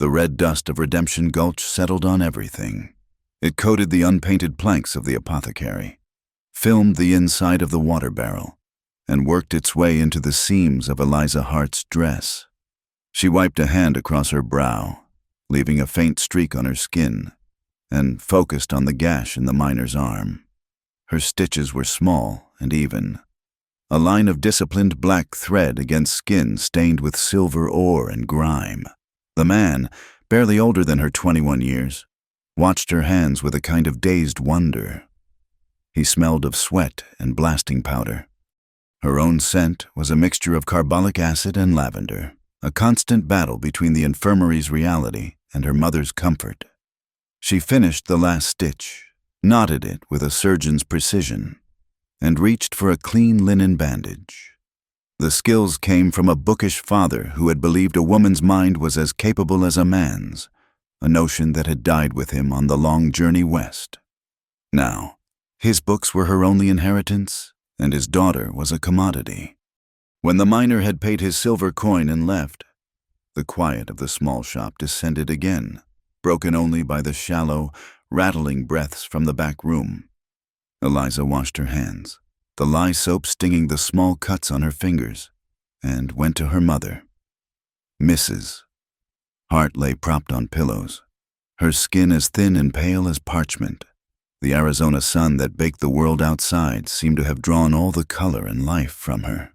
The red dust of Redemption Gulch settled on everything. It coated the unpainted planks of the apothecary, filmed the inside of the water barrel, and worked its way into the seams of Eliza Hart's dress. She wiped a hand across her brow, leaving a faint streak on her skin, and focused on the gash in the miner's arm. Her stitches were small and even, a line of disciplined black thread against skin stained with silver ore and grime. The man, barely older than her 21 years, watched her hands with a kind of dazed wonder. He smelled of sweat and blasting powder. Her own scent was a mixture of carbolic acid and lavender, a constant battle between the infirmary's reality and her mother's comfort. She finished the last stitch, knotted it with a surgeon's precision, and reached for a clean linen bandage. The skills came from a bookish father who had believed a woman's mind was as capable as a man's, a notion that had died with him on the long journey west. Now, his books were her only inheritance, and his daughter was a commodity. When the miner had paid his silver coin and left, the quiet of the small shop descended again, broken only by the shallow, rattling breaths from the back room. Eliza washed her hands, the lye soap stinging the small cuts on her fingers, and went to her mother. Mrs. Hart lay propped on pillows, her skin as thin and pale as parchment. The Arizona sun that baked the world outside seemed to have drawn all the color and life from her.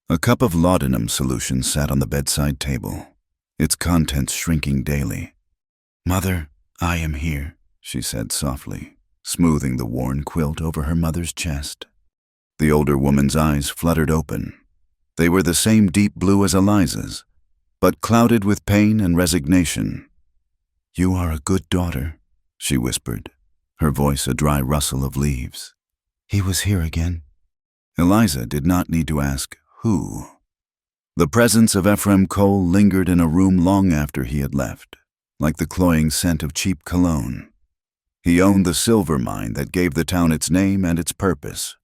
A cup of laudanum solution sat on the bedside table, its contents shrinking daily. "Mother, I am here," she said softly, smoothing the worn quilt over her mother's chest. The older woman's eyes fluttered open. They were the same deep blue as Eliza's, but clouded with pain and resignation. "You are a good daughter," she whispered, her voice a dry rustle of leaves. "He was here again." Eliza did not need to ask who. The presence of Ephraim Cole lingered in a room long after he had left, like the cloying scent of cheap cologne. He owned the silver mine that gave the town its name and its purpose,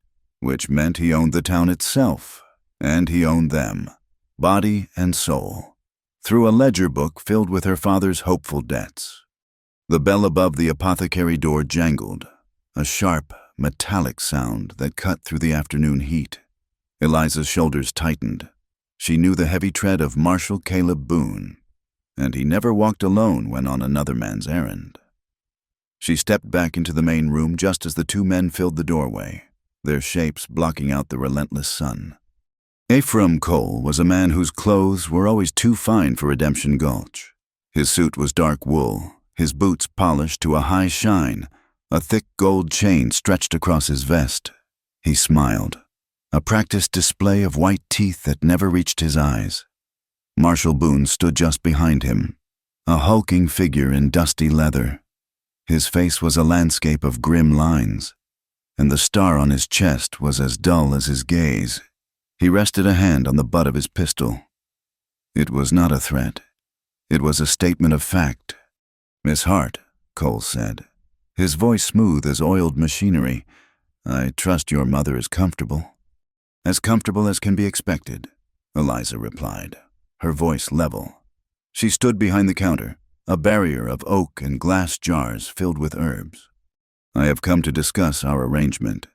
which meant he owned the town itself, and he owned them, body and soul, through a ledger book filled with her father's hopeful debts. The bell above the apothecary door jangled, a sharp, metallic sound that cut through the afternoon heat. Eliza's shoulders tightened. She knew the heavy tread of Marshal Caleb Boone, and he never walked alone when on another man's errand. She stepped back into the main room just as the two men filled the doorway, their shapes blocking out the relentless sun. Ephraim Cole was a man whose clothes were always too fine for Redemption Gulch. His suit was dark wool, his boots polished to a high shine, a thick gold chain stretched across his vest. He smiled, a practiced display of white teeth that never reached his eyes. Marshal Boone stood just behind him, a hulking figure in dusty leather. His face was a landscape of grim lines, and the star on his chest was as dull as his gaze. He rested a hand on the butt of his pistol. It was not a threat. It was a statement of fact. "Miss Hart," Cole said, his voice smooth as oiled machinery, "I trust your mother is comfortable." "As comfortable as can be expected," Eliza replied, her voice level. She stood behind the counter, a barrier of oak and glass jars filled with herbs. "I have come to discuss our arrangement,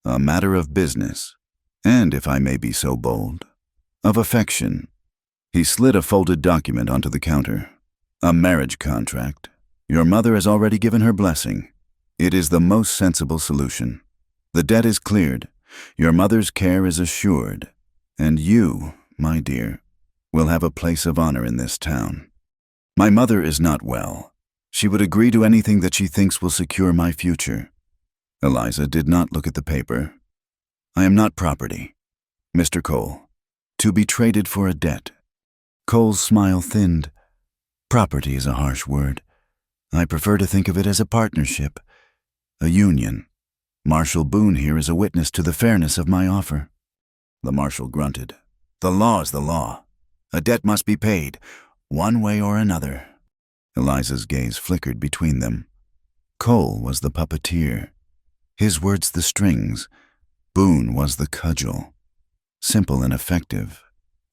a matter of business, and, if I may be so bold, of affection." He slid a folded document onto the counter. "A marriage contract. Your mother has already given her blessing. It is the most sensible solution. The debt is cleared, your mother's care is assured, and you, my dear, will have a place of honor in this town. My mother is not well. She would agree to anything that she thinks will secure my future." Eliza did not look at the paper. "I am not property, Mr. Cole, to be traded for a debt." Cole's smile thinned. "Property is a harsh word. I prefer to think of it as a partnership, a union. Marshal Boone here is a witness to the fairness of my offer." The marshal grunted. "The law is the law. A debt must be paid, one way or another." Eliza's gaze flickered between them. Cole was the puppeteer, his words the strings. Boone was the cudgel. Simple and effective,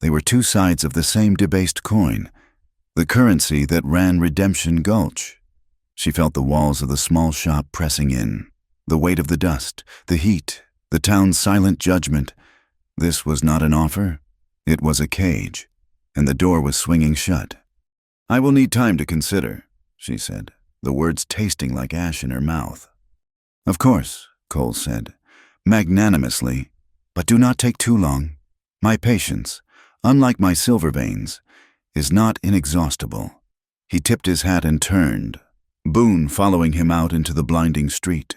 they were two sides of the same debased coin, The currency that ran Redemption Gulch. She felt the walls of the small shop pressing in, the weight of the dust, the heat, the town's silent judgment. This was not an offer. It was a cage, and the door was swinging shut. "I will need time to consider," she said, the words tasting like ash in her mouth. "Of course," Cole said, magnanimously, "but do not take too long. My patience, unlike my silver veins, is not inexhaustible." He tipped his hat and turned, Boone following him out into the blinding street.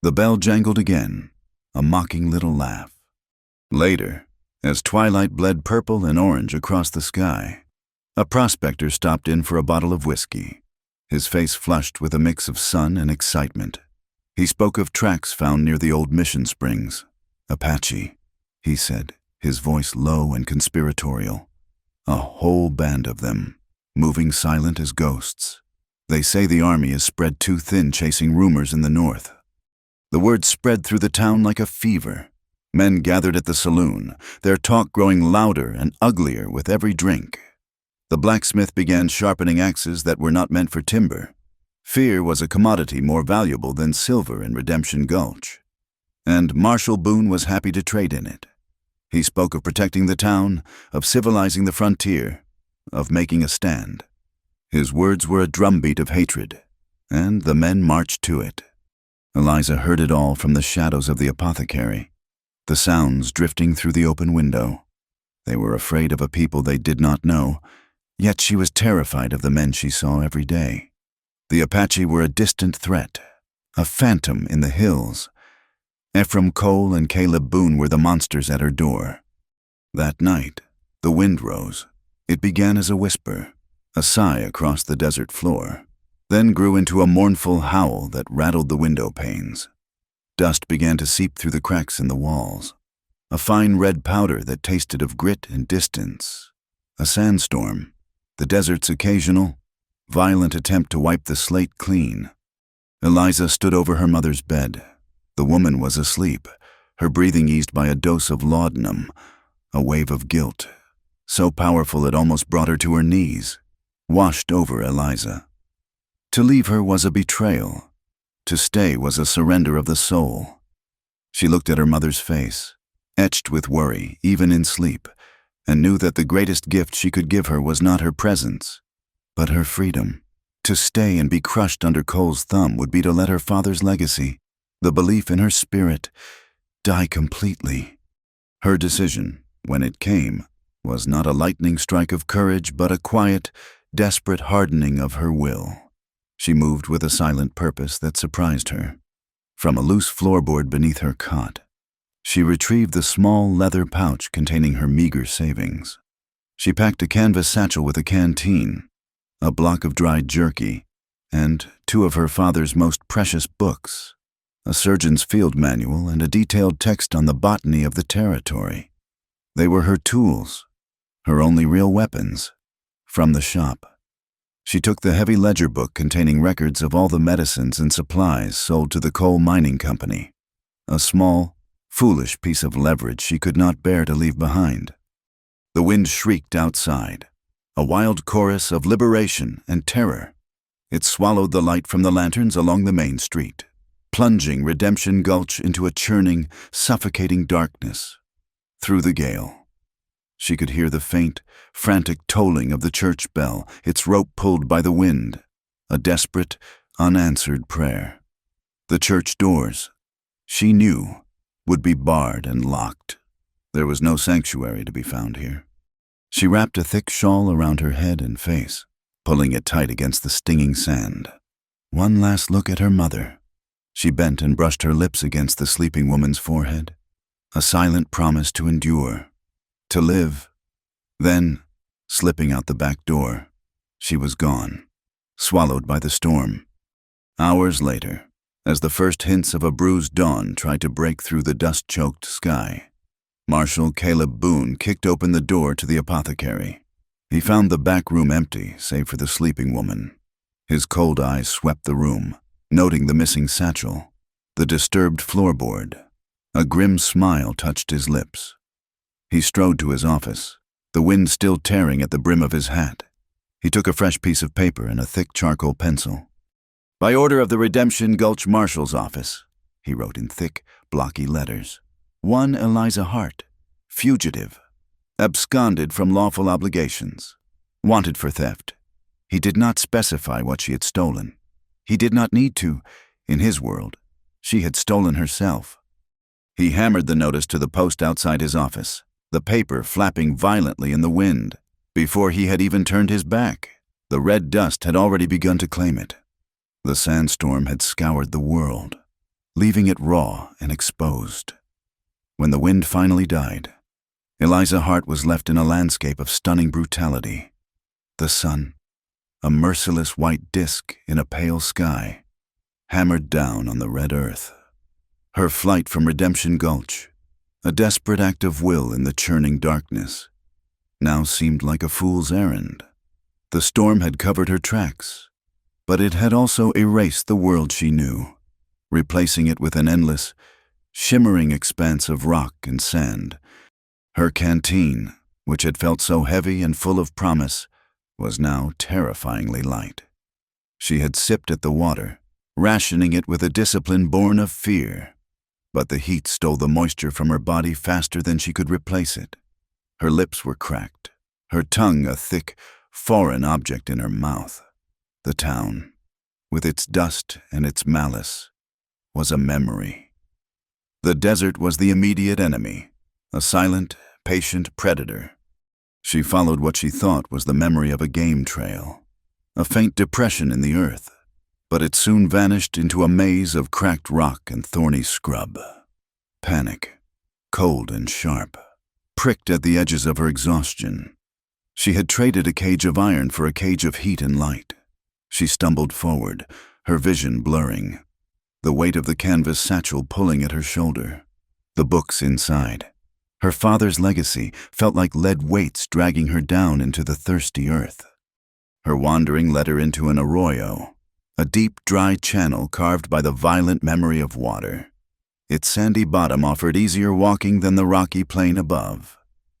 The bell jangled again, a mocking little laugh. Later, as twilight bled purple and orange across the sky, a prospector stopped in for a bottle of whiskey, his face flushed with a mix of sun and excitement. He spoke of tracks found near the old mission springs. "Apache," he said, his voice low and conspiratorial. "A whole band of them, moving silent as ghosts. They say the army is spread too thin chasing rumors in the north." The word spread through the town like a fever. Men gathered at the saloon, their talk growing louder and uglier with every drink. The blacksmith began sharpening axes that were not meant for timber. Fear was a commodity more valuable than silver in Redemption Gulch, and Marshal Boone was happy to trade in it. He spoke of protecting the town, of civilizing the frontier, of making a stand. His words were a drumbeat of hatred, and the men marched to it. Eliza heard it all from the shadows of the apothecary, the sounds drifting through the open window. They were afraid of a people they did not know, yet she was terrified of the men she saw every day. The Apache were a distant threat, a phantom in the hills. Ephraim Cole and Caleb Boone were the monsters at her door. That night, the wind rose. It began as a whisper, a sigh across the desert floor, then grew into a mournful howl that rattled the window panes. Dust began to seep through the cracks in the walls, a fine red powder that tasted of grit and distance. A sandstorm, the desert's occasional, violent attempt to wipe the slate clean. Eliza stood over her mother's bed. The woman was asleep, her breathing eased by a dose of laudanum, a wave of guilt, so powerful it almost brought her to her knees, washed over Eliza. To leave her was a betrayal. To stay was a surrender of the soul. She looked at her mother's face, etched with worry, even in sleep, and knew that the greatest gift she could give her was not her presence, but her freedom. To stay and be crushed under Cole's thumb would be to let her father's legacy, the belief in her spirit, die completely. Her decision, when it came, was not a lightning strike of courage, but a quiet, desperate hardening of her will. She moved with a silent purpose that surprised her. From a loose floorboard beneath her cot, she retrieved the small leather pouch containing her meager savings. She packed a canvas satchel with a canteen, a block of dried jerky, and 2 of her father's most precious books, a surgeon's field manual and a detailed text on the botany of the territory. They were her tools, her only real weapons, from the shop. She took the heavy ledger book containing records of all the medicines and supplies sold to the coal mining company, a small, foolish piece of leverage she could not bear to leave behind. The wind shrieked outside, a wild chorus of liberation and terror. It swallowed the light from the lanterns along the main street, plunging Redemption Gulch into a churning, suffocating darkness. Through the gale, she could hear the faint, frantic tolling of the church bell, its rope pulled by the wind, a desperate, unanswered prayer. The church doors, she knew, would be barred and locked. There was no sanctuary to be found here. She wrapped a thick shawl around her head and face, pulling it tight against the stinging sand. One last look at her mother. She bent and brushed her lips against the sleeping woman's forehead, a silent promise to endure, to live. Then, slipping out the back door, she was gone, swallowed by the storm. Hours later, as the first hints of a bruised dawn tried to break through the dust-choked sky, Marshal Caleb Boone kicked open the door to the apothecary. He found the back room empty, save for the sleeping woman. His cold eyes swept the room, noting the missing satchel, the disturbed floorboard. A grim smile touched his lips. He strode to his office, the wind still tearing at the brim of his hat. He took a fresh piece of paper and a thick charcoal pencil. "By order of the Redemption Gulch Marshal's Office," he wrote in thick, blocky letters. "One Eliza Hart, fugitive, absconded from lawful obligations, wanted for theft." He did not specify what she had stolen. He did not need to. In his world, she had stolen herself. He hammered the notice to the post outside his office, the paper flapping violently in the wind. Before he had even turned his back, the red dust had already begun to claim it. The sandstorm had scoured the world, leaving it raw and exposed. When the wind finally died, Eliza Hart was left in a landscape of stunning brutality. The sun, a merciless white disk in a pale sky, hammered down on the red earth. Her flight from Redemption Gulch, a desperate act of will in the churning darkness, now seemed like a fool's errand. The storm had covered her tracks, but it had also erased the world she knew, replacing it with an endless, shimmering expanse of rock and sand. Her canteen, which had felt so heavy and full of promise, was now terrifyingly light. She had sipped at the water, rationing it with a discipline born of fear, but the heat stole the moisture from her body faster than she could replace it. Her lips were cracked, her tongue a thick, foreign object in her mouth. The town, with its dust and its malice, was a memory. The desert was the immediate enemy, a silent, patient predator. She followed what she thought was the memory of a game trail, a faint depression in the earth, but it soon vanished into a maze of cracked rock and thorny scrub. Panic, cold and sharp, pricked at the edges of her exhaustion. She had traded a cage of iron for a cage of heat and light. She stumbled forward, her vision blurring, the weight of the canvas satchel pulling at her shoulder, the books inside. Her father's legacy felt like lead weights dragging her down into the thirsty earth. Her wandering led her into an arroyo, a deep, dry channel carved by the violent memory of water. Its sandy bottom offered easier walking than the rocky plain above,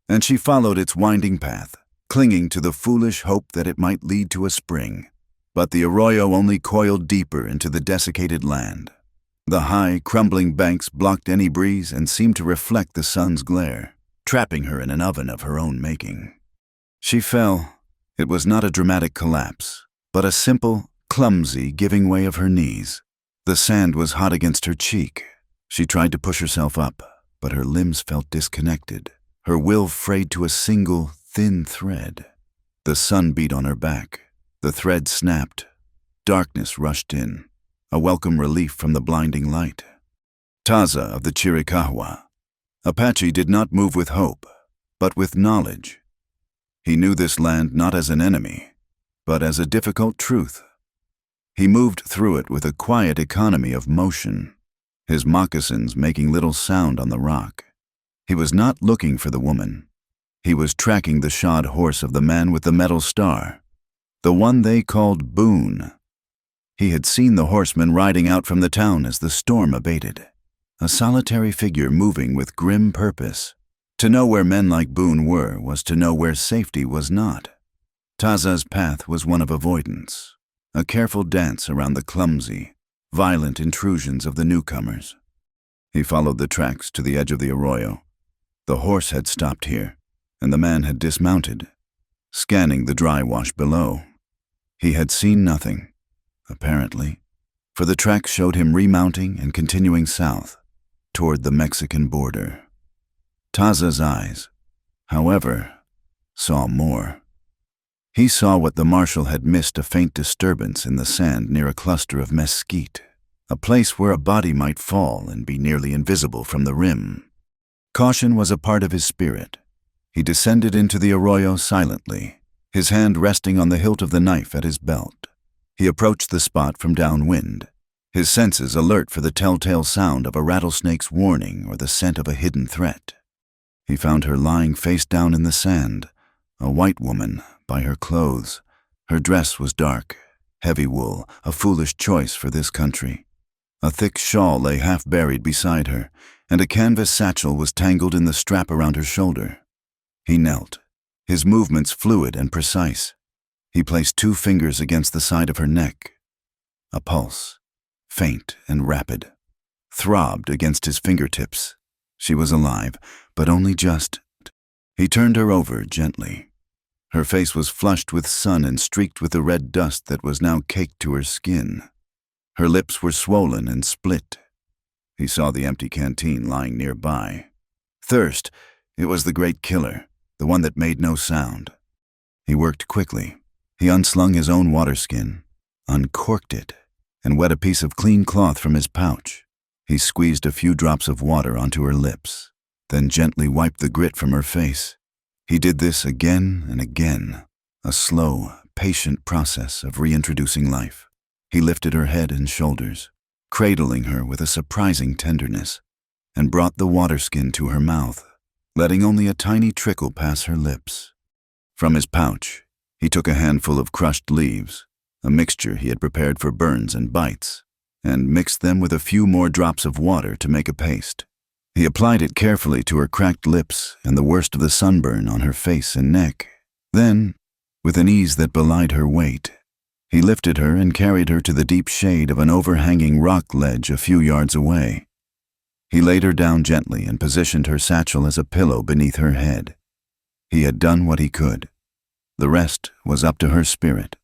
and she followed its winding path, clinging to the foolish hope that it might lead to a spring. But the arroyo only coiled deeper into the desiccated land. The high, crumbling banks blocked any breeze and seemed to reflect the sun's glare, trapping her in an oven of her own making. She fell. It was not a dramatic collapse, but a simple, clumsy giving way of her knees. The sand was hot against her cheek. She tried to push herself up, but her limbs felt disconnected, her will frayed to a single, thin thread. The sun beat on her back. The thread snapped. Darkness rushed in, a welcome relief from the blinding light. Taza of the Chiricahua. Apache did not move with hope, but with knowledge. He knew this land not as an enemy, but as a difficult truth. He moved through it with a quiet economy of motion, his moccasins making little sound on the rock. He was not looking for the woman. He was tracking the shod horse of the man with the metal star, the one they called Boone. He had seen the horseman riding out from the town as the storm abated, a solitary figure moving with grim purpose. To know where men like Boone were was to know where safety was not. Taza's path was one of avoidance, a careful dance around the clumsy, violent intrusions of the newcomers. He followed the tracks to the edge of the arroyo. The horse had stopped here, and the man had dismounted, scanning the dry wash below. He had seen nothing, apparently, for the tracks showed him remounting and continuing south, toward the Mexican border. Taza's eyes, however, saw more. He saw what the marshal had missed, a faint disturbance in the sand near a cluster of mesquite, a place where a body might fall and be nearly invisible from the rim. Caution was a part of his spirit. He descended into the arroyo silently, his hand resting on the hilt of the knife at his belt. He approached the spot from downwind, his senses alert for the telltale sound of a rattlesnake's warning or the scent of a hidden threat. He found her lying face down in the sand, a white woman, by her clothes. Her dress was dark, heavy wool, a foolish choice for this country. A thick shawl lay half buried beside her, and a canvas satchel was tangled in the strap around her shoulder. He knelt, his movements fluid and precise. He placed 2 fingers against the side of her neck. A pulse, faint and rapid, throbbed against his fingertips. She was alive, but only just. He turned her over gently. Her face was flushed with sun and streaked with the red dust that was now caked to her skin. Her lips were swollen and split. He saw the empty canteen lying nearby. Thirst, it was the great killer, the one that made no sound. He worked quickly. He unslung his own waterskin, uncorked it, and wet a piece of clean cloth from his pouch. He squeezed a few drops of water onto her lips, then gently wiped the grit from her face. He did this again and again, a slow, patient process of reintroducing life. He lifted her head and shoulders, cradling her with a surprising tenderness, and brought the waterskin to her mouth, letting only a tiny trickle pass her lips. From his pouch, he took a handful of crushed leaves, a mixture he had prepared for burns and bites, and mixed them with a few more drops of water to make a paste. He applied it carefully to her cracked lips and the worst of the sunburn on her face and neck. Then, with an ease that belied her weight, he lifted her and carried her to the deep shade of an overhanging rock ledge a few yards away. He laid her down gently and positioned her satchel as a pillow beneath her head. He had done what he could. The rest was up to her spirit.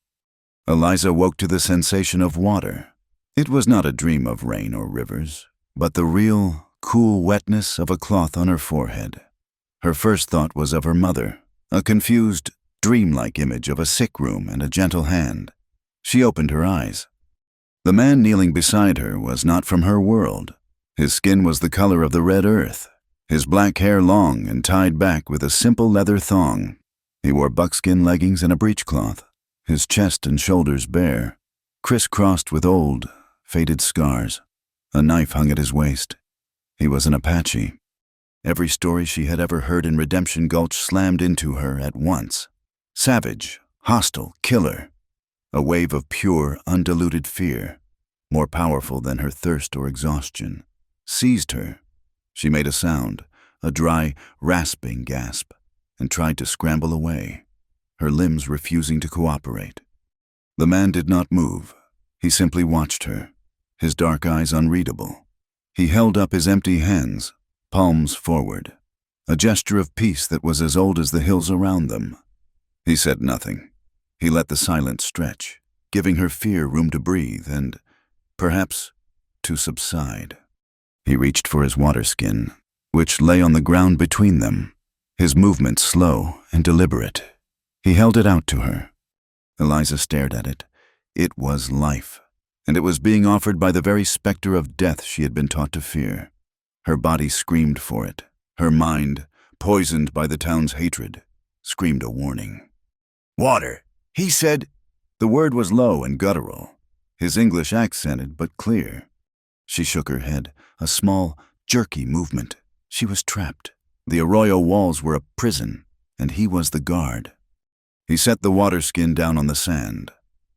Eliza woke to the sensation of water. It was not a dream of rain or rivers, but the real, cool wetness of a cloth on her forehead. Her first thought was of her mother, a confused, dreamlike image of a sick room and a gentle hand. She opened her eyes. The man kneeling beside her was not from her world. His skin was the color of the red earth, his black hair long and tied back with a simple leather thong. He wore buckskin leggings and a breechcloth, his chest and shoulders bare, crisscrossed with old, faded scars. A knife hung at his waist. He was an Apache. Every story she had ever heard in Redemption Gulch slammed into her at once. Savage, hostile, killer. A wave of pure, undiluted fear, more powerful than her thirst or exhaustion, seized her. She made a sound, a dry, rasping gasp, and tried to scramble away, her limbs refusing to cooperate. The man did not move. He simply watched her, his dark eyes unreadable. He held up his empty hands, palms forward, a gesture of peace that was as old as the hills around them. He said nothing. He let the silence stretch, giving her fear room to breathe and, perhaps, to subside. He reached for his waterskin, which lay on the ground between them, his movements slow and deliberate. He held it out to her. Eliza stared at it. It was life, and it was being offered by the very specter of death she had been taught to fear. Her body screamed for it. Her mind, poisoned by the town's hatred, screamed a warning. "Water," he said. The word was low and guttural, his English accented but clear. She shook her head, a small, jerky movement. She was trapped. The arroyo walls were a prison, and he was the guard. He set the waterskin down on the sand,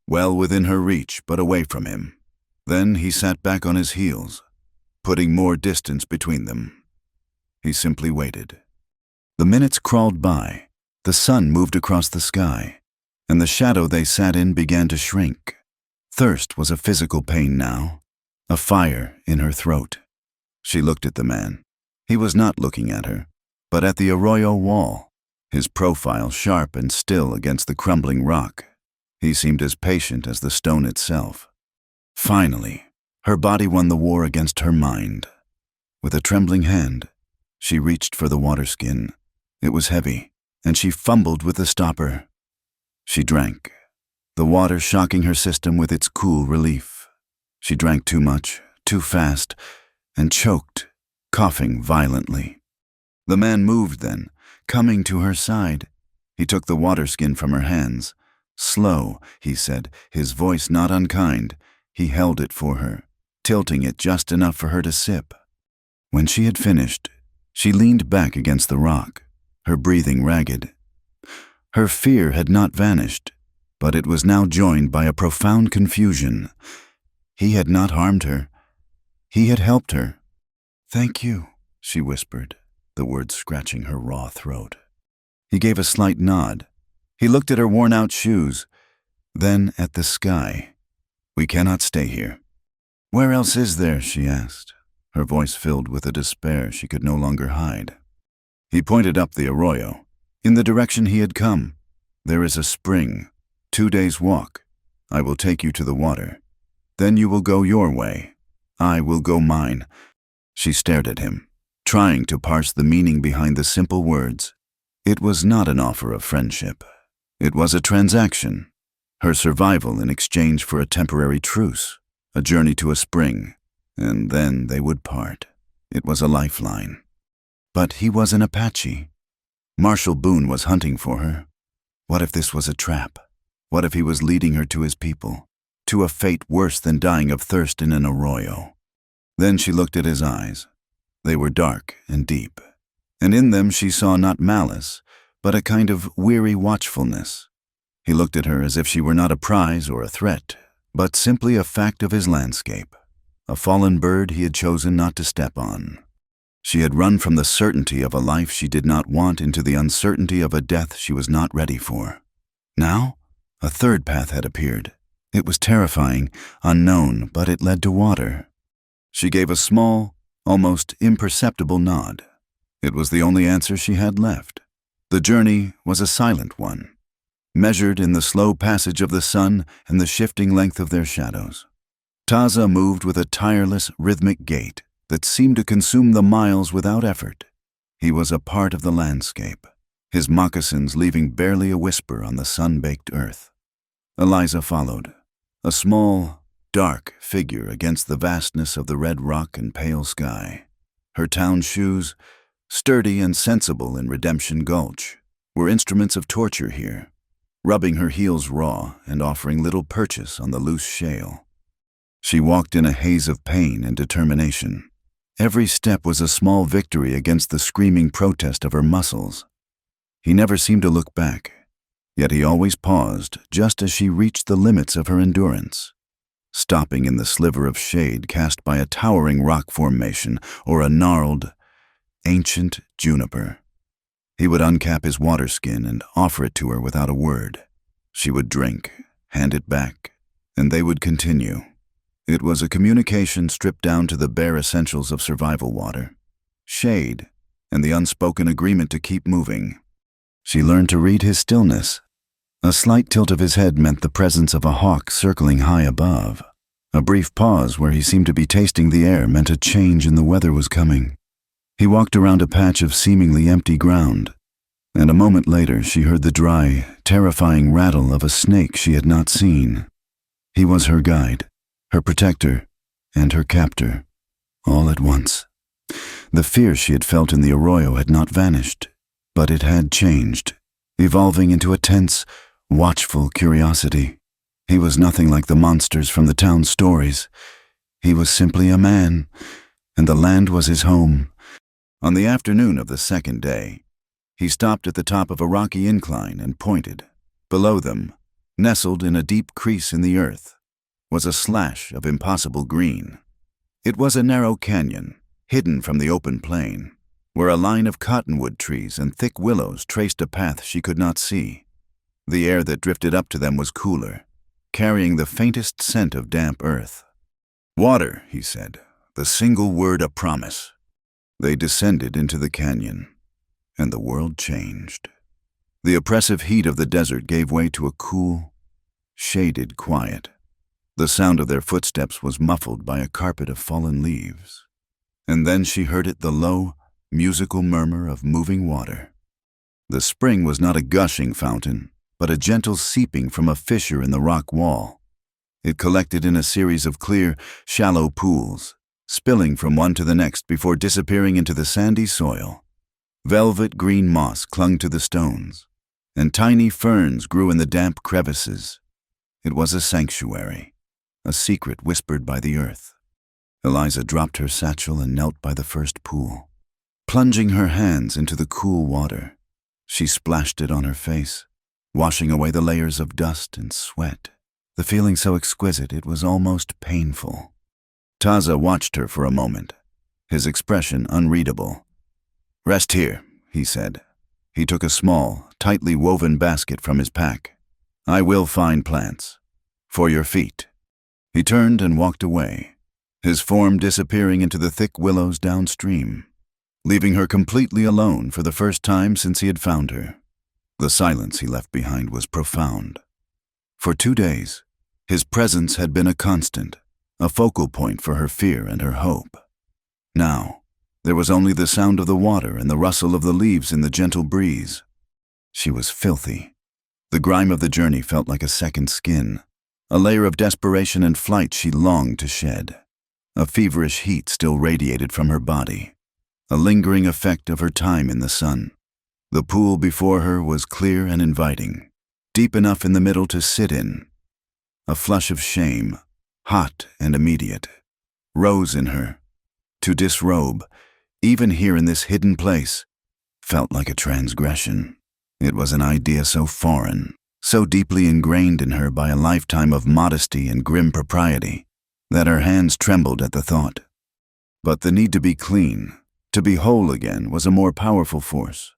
well within her reach but away from him. Then he sat back on his heels, putting more distance between them. He simply waited. The minutes crawled by. The sun moved across the sky, and the shadow they sat in began to shrink. Thirst was a physical pain now, a fire in her throat. She looked at the man. He was not looking at her, but at the arroyo wall, his profile sharp and still against the crumbling rock. He seemed as patient as the stone itself. Finally, her body won the war against her mind. With a trembling hand, she reached for the waterskin. It was heavy, and she fumbled with the stopper. She drank, the water shocking her system with its cool relief. She drank too much, too fast, and choked, coughing violently. The man moved then, coming to her side. He took the waterskin from her hands. Slow, he said, his voice not unkind. He held it for her, tilting it just enough for her to sip. When she had finished, she leaned back against the rock, her breathing ragged. Her fear had not vanished, but it was now joined by a profound confusion. He had not harmed her. He had helped her. "Thank you," she whispered, the words scratching her raw throat. He gave a slight nod. He looked at her worn-out shoes, then at the sky. "We cannot stay here." "Where else is there?" she asked, her voice filled with a despair she could no longer hide. He pointed up the arroyo, in the direction he had come. "There is a spring, 2 days' walk. I will take you to the water. Then you will go your way. I will go mine." She stared at him, trying to parse the meaning behind the simple words. It was not an offer of friendship. It was a transaction, her survival in exchange for a temporary truce, a journey to a spring, and then they would part. It was a lifeline. But he was an Apache. Marshal Boone was hunting for her. What if this was a trap? What if he was leading her to his people, to a fate worse than dying of thirst in an arroyo? Then she looked at his eyes. They were dark and deep, and in them she saw not malice, but a kind of weary watchfulness. He looked at her as if she were not a prize or a threat, but simply a fact of his landscape, a fallen bird he had chosen not to step on. She had run from the certainty of a life she did not want into the uncertainty of a death she was not ready for. Now, a third path had appeared. It was terrifying, unknown, but it led to water. She gave a small, almost imperceptible nod. It was the only answer she had left. The journey was a silent one, measured in the slow passage of the sun and the shifting length of their shadows. Taza moved with a tireless, rhythmic gait that seemed to consume the miles without effort. He was a part of the landscape, his moccasins leaving barely a whisper on the sun-baked earth. Eliza followed, a small, dark figure against the vastness of the red rock and pale sky. Her town shoes, sturdy and sensible in Redemption Gulch, were instruments of torture here, rubbing her heels raw and offering little purchase on the loose shale. She walked in a haze of pain and determination. Every step was a small victory against the screaming protest of her muscles. He never seemed to look back, yet he always paused just as she reached the limits of her endurance, stopping in the sliver of shade cast by a towering rock formation or a gnarled, ancient juniper. He would uncap his water skin and offer it to her without a word. She would drink, hand it back, and they would continue. It was a communication stripped down to the bare essentials of survival water, shade, and the unspoken agreement to keep moving. She learned to read his stillness. A slight tilt of his head meant the presence of a hawk circling high above. A brief pause where he seemed to be tasting the air meant a change in the weather was coming. He walked around a patch of seemingly empty ground, and a moment later she heard the dry, terrifying rattle of a snake she had not seen. He was her guide, her protector, and her captor, all at once. The fear she had felt in the arroyo had not vanished, but it had changed, evolving into a tense, watchful curiosity. He was nothing like the monsters from the town stories. He was simply a man, and the land was his home. On the afternoon of the second day, he stopped at the top of a rocky incline and pointed. Below them, nestled in a deep crease in the earth, was a slash of impossible green. It was a narrow canyon, hidden from the open plain, where a line of cottonwood trees and thick willows traced a path she could not see. The air that drifted up to them was cooler, carrying the faintest scent of damp earth. "Water," he said, the single word a promise. They descended into the canyon, and the world changed. The oppressive heat of the desert gave way to a cool, shaded quiet. The sound of their footsteps was muffled by a carpet of fallen leaves. And then she heard it, the low, musical murmur of moving water. The spring was not a gushing fountain, but a gentle seeping from a fissure in the rock wall. It collected in a series of clear, shallow pools, spilling from one to the next before disappearing into the sandy soil. Velvet green moss clung to the stones, and tiny ferns grew in the damp crevices. It was a sanctuary, a secret whispered by the earth. Eliza dropped her satchel and knelt by the first pool. Plunging her hands into the cool water, she splashed it on her face, washing away the layers of dust and sweat, the feeling so exquisite it was almost painful. Taza watched her for a moment, his expression unreadable. "Rest here," he said. He took a small, tightly woven basket from his pack. I will find plants. For your feet." He turned and walked away, his form disappearing into the thick willows downstream, leaving her completely alone for the first time since he had found her. The silence he left behind was profound. For 2 days, his presence had been a constant, a focal point for her fear and her hope. Now, there was only the sound of the water and the rustle of the leaves in the gentle breeze. She was filthy. The grime of the journey felt like a second skin, a layer of desperation and flight she longed to shed. A feverish heat still radiated from her body, a lingering effect of her time in the sun. The pool before her was clear and inviting, deep enough in the middle to sit in. A flush of shame, hot and immediate, rose in her. To disrobe, even here in this hidden place, felt like a transgression. It was an idea so foreign, so deeply ingrained in her by a lifetime of modesty and grim propriety, that her hands trembled at the thought. But the need to be clean, to be whole again, was a more powerful force.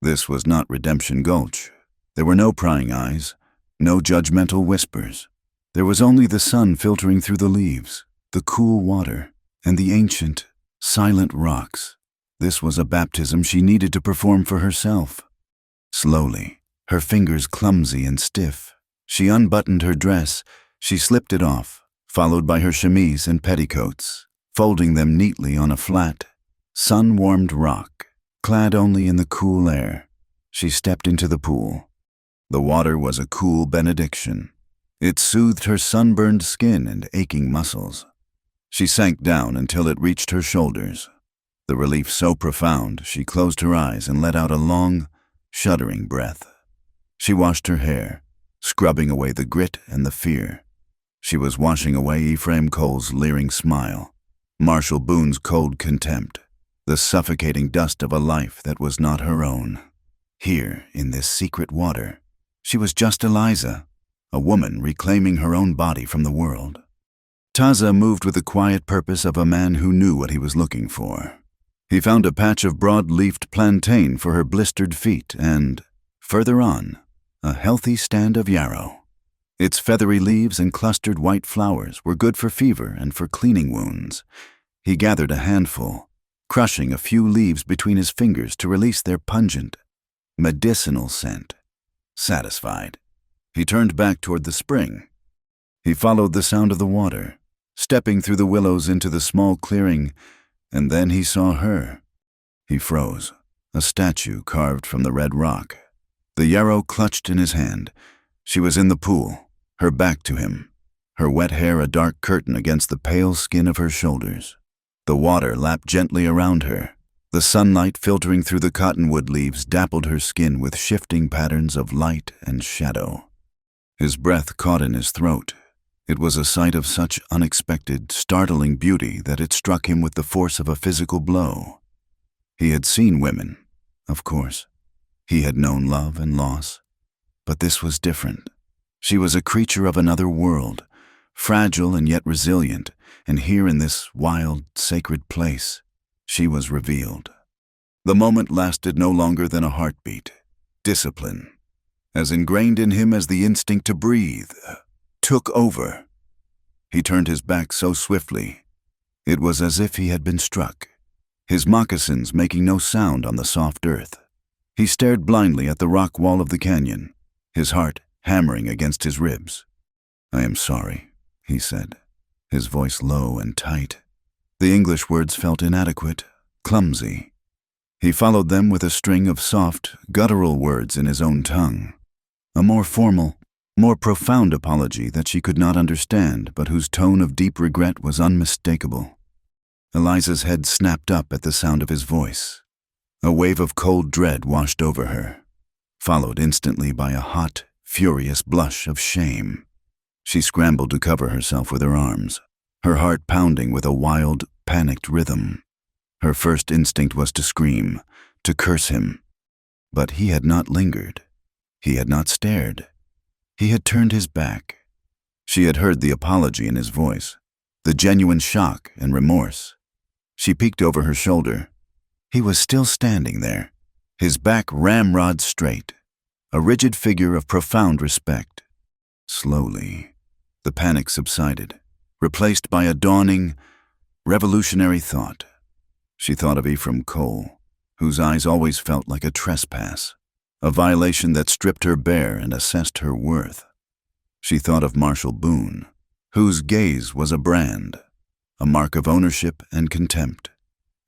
This was not Redemption Gulch. There were no prying eyes, no judgmental whispers. There was only the sun filtering through the leaves, the cool water, and the ancient, silent rocks. This was a baptism she needed to perform for herself. Slowly, her fingers clumsy and stiff, she unbuttoned her dress. She slipped it off, followed by her chemise and petticoats, folding them neatly on a flat, sun-warmed rock. Clad only in the cool air, she stepped into the pool. The water was a cool benediction. It soothed her sunburned skin and aching muscles. She sank down until it reached her shoulders. The relief so profound, she closed her eyes and let out a long, shuddering breath. She washed her hair, scrubbing away the grit and the fear. She was washing away Ephraim Cole's leering smile, Marshall Boone's cold contempt, the suffocating dust of a life that was not her own. Here, in this secret water, she was just Eliza, a woman reclaiming her own body from the world. Taza moved with the quiet purpose of a man who knew what he was looking for. He found a patch of broad-leafed plantain for her blistered feet and, further on, a healthy stand of yarrow. Its feathery leaves and clustered white flowers were good for fever and for cleaning wounds. He gathered a handful, crushing a few leaves between his fingers to release their pungent, medicinal scent. Satisfied, he turned back toward the spring. He followed the sound of the water, stepping through the willows into the small clearing, and then he saw her. He froze, a statue carved from the red rock. The yarrow clutched in his hand. She was in the pool, her back to him, her wet hair a dark curtain against the pale skin of her shoulders. The water lapped gently around her. The sunlight filtering through the cottonwood leaves dappled her skin with shifting patterns of light and shadow. His breath caught in his throat. It was a sight of such unexpected, startling beauty that it struck him with the force of a physical blow. He had seen women, of course. He had known love and loss. But this was different. She was a creature of another world, fragile and yet resilient, and here in this wild, sacred place, she was revealed. The moment lasted no longer than a heartbeat. Discipline, as ingrained in him as the instinct to breathe, took over. He turned his back so swiftly, it was as if he had been struck, his moccasins making no sound on the soft earth. He stared blindly at the rock wall of the canyon, his heart hammering against his ribs. "I am sorry," he said, his voice low and tight. The English words felt inadequate, clumsy. He followed them with a string of soft, guttural words in his own tongue. A more formal, more profound apology that she could not understand, but whose tone of deep regret was unmistakable. Eliza's head snapped up at the sound of his voice. A wave of cold dread washed over her, followed instantly by a hot, furious blush of shame. She scrambled to cover herself with her arms, her heart pounding with a wild, panicked rhythm. Her first instinct was to scream, to curse him. But he had not lingered. He had not stared. He had turned his back. She had heard the apology in his voice, the genuine shock and remorse. She peeked over her shoulder. He was still standing there, his back ramrod straight, a rigid figure of profound respect. Slowly, the panic subsided, replaced by a dawning, revolutionary thought. She thought of Ephraim Cole, whose eyes always felt like a trespass, a violation that stripped her bare and assessed her worth. She thought of Marshall Boone, whose gaze was a brand, a mark of ownership and contempt.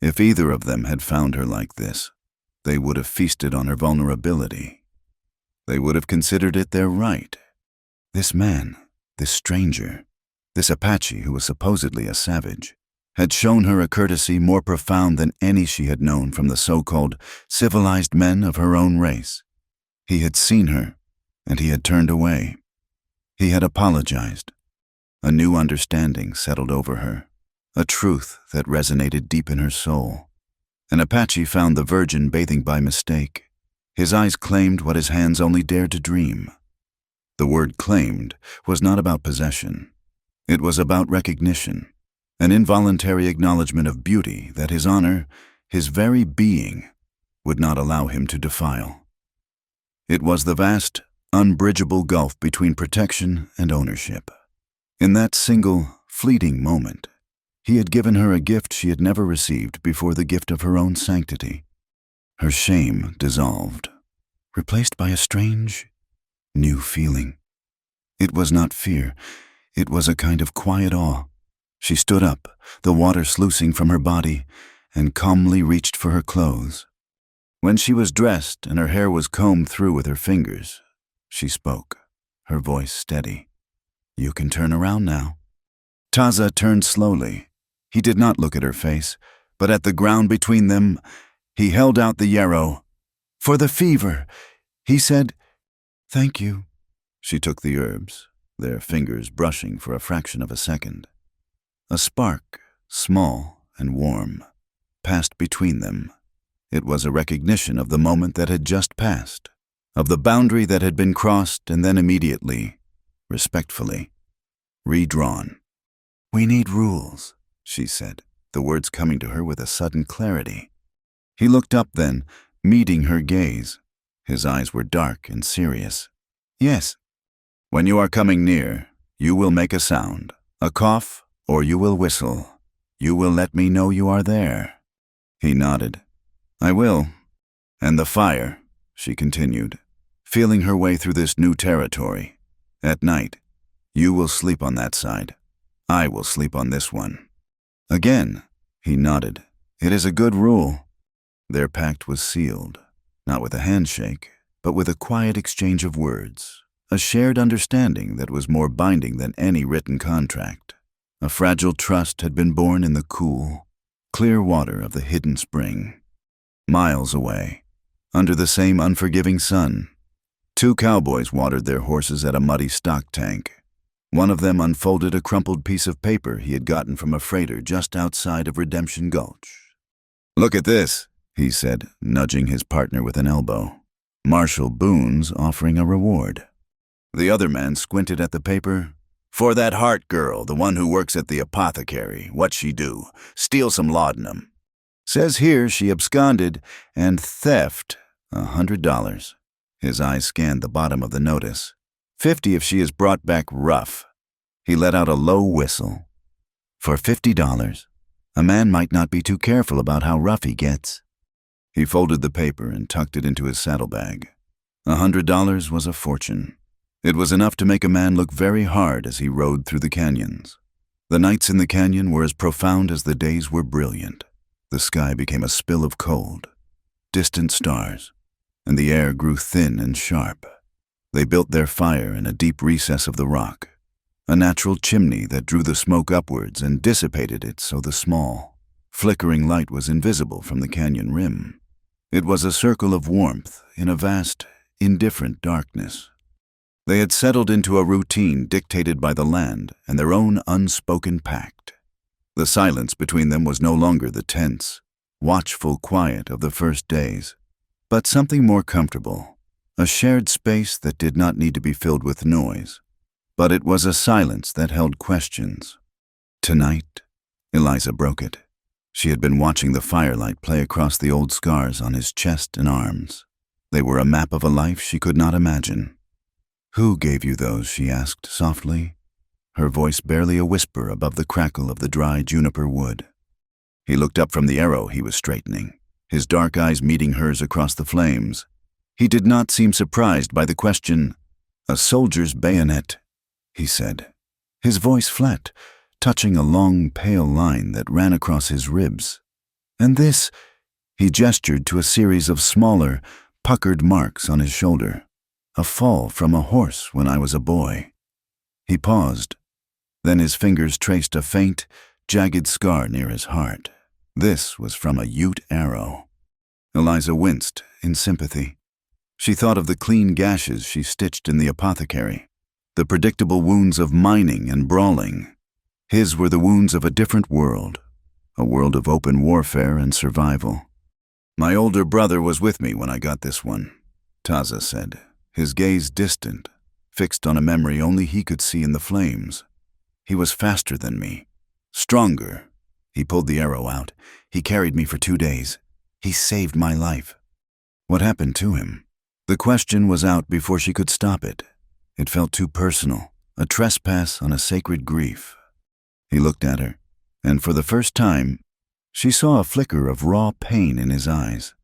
If either of them had found her like this, they would have feasted on her vulnerability. They would have considered it their right. This man, this stranger, this Apache who was supposedly a savage, had shown her a courtesy more profound than any she had known from the so-called civilized men of her own race. He had seen her, and he had turned away. He had apologized. A new understanding settled over her, a truth that resonated deep in her soul. An Apache found the virgin bathing by mistake. His eyes claimed what his hands only dared to dream. The word claimed was not about possession. It was about recognition, an involuntary acknowledgement of beauty that his honor, his very being, would not allow him to defile. It was the vast, unbridgeable gulf between protection and ownership. In that single, fleeting moment, he had given her a gift she had never received before, the gift of her own sanctity. Her shame dissolved, replaced by a strange, new feeling. It was not fear, it was a kind of quiet awe. She stood up, the water sluicing from her body, and calmly reached for her clothes. When she was dressed and her hair was combed through with her fingers, she spoke, her voice steady. "You can turn around now." Taza turned slowly. He did not look at her face, but at the ground between them. He held out the yarrow. "For the fever," he said. "Thank you." She took the herbs, their fingers brushing for a fraction of a second. A spark, small and warm, passed between them. It was a recognition of the moment that had just passed, of the boundary that had been crossed and then immediately, respectfully, redrawn. "We need rules," she said, the words coming to her with a sudden clarity. He looked up then, meeting her gaze. His eyes were dark and serious. "Yes." "When you are coming near, you will make a sound, a cough, or you will whistle. You will let me know you are there." He nodded. "I will." "And the fire," she continued, feeling her way through this new territory. "At night, you will sleep on that side. I will sleep on this one." Again, he nodded. "It is a good rule." Their pact was sealed, not with a handshake, but with a quiet exchange of words, a shared understanding that was more binding than any written contract. A fragile trust had been born in the cool, clear water of the hidden spring. Miles away, under the same unforgiving sun, two cowboys watered their horses at a muddy stock tank. One of them unfolded a crumpled piece of paper he had gotten from a freighter just outside of Redemption Gulch. "Look at this," he said, nudging his partner with an elbow. "Marshall Boone's offering a reward." The other man squinted at the paper. "For that Hart girl, the one who works at the apothecary, what'd she do? Steal some laudanum. Says here she absconded and theft $100. His eyes scanned the bottom of the notice. 50 if she is brought back rough. He let out a low whistle. For $50, a man might not be too careful about how rough he gets. He folded the paper and tucked it into his saddlebag. $100 was a fortune. It was enough to make a man look very hard as he rode through the canyons. The nights in the canyon were as profound as the days were brilliant. The sky became a spill of cold, distant stars, and the air grew thin and sharp. They built their fire in a deep recess of the rock, a natural chimney that drew the smoke upwards and dissipated it so the small, flickering light was invisible from the canyon rim. It was a circle of warmth in a vast, indifferent darkness. They had settled into a routine dictated by the land and their own unspoken pact. The silence between them was no longer the tense, watchful quiet of the first days, but something more comfortable, a shared space that did not need to be filled with noise, but it was a silence that held questions. Tonight, Eliza broke it. She had been watching the firelight play across the old scars on his chest and arms. They were a map of a life she could not imagine. "Who gave you those?" she asked softly, her voice barely a whisper above the crackle of the dry juniper wood. He looked up from the arrow he was straightening, his dark eyes meeting hers across the flames. He did not seem surprised by the question. "A soldier's bayonet," he said, his voice flat, touching a long, pale line that ran across his ribs. "And this," he gestured to a series of smaller, puckered marks on his shoulder. "A fall from a horse when I was a boy." He paused. Then his fingers traced a faint, jagged scar near his heart. This was from a Ute arrow. Eliza winced in sympathy. She thought of the clean gashes she stitched in the apothecary, the predictable wounds of mining and brawling. His were the wounds of a different world, a world of open warfare and survival. "My older brother was with me when I got this one," Taza said, his gaze distant, fixed on a memory only he could see in the flames. "He was faster than me, stronger." He pulled the arrow out. "He carried me for 2 days. He saved my life." What happened to him? The question was out before she could stop it. It felt too personal, a trespass on a sacred grief. He looked at her, and for the first time, she saw a flicker of raw pain in his eyes.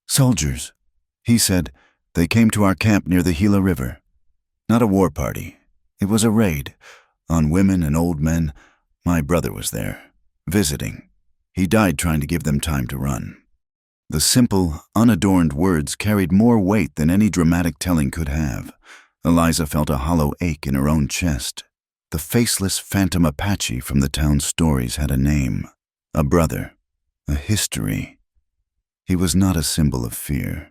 "Soldiers," he said. "They came to our camp near the Gila River. Not a war party. It was a raid on women and old men. My brother was there, visiting. He died trying to give them time to run." The simple, unadorned words carried more weight than any dramatic telling could have. Eliza felt a hollow ache in her own chest. The faceless phantom Apache from the town's stories had a name, a brother, a history. He was not a symbol of fear.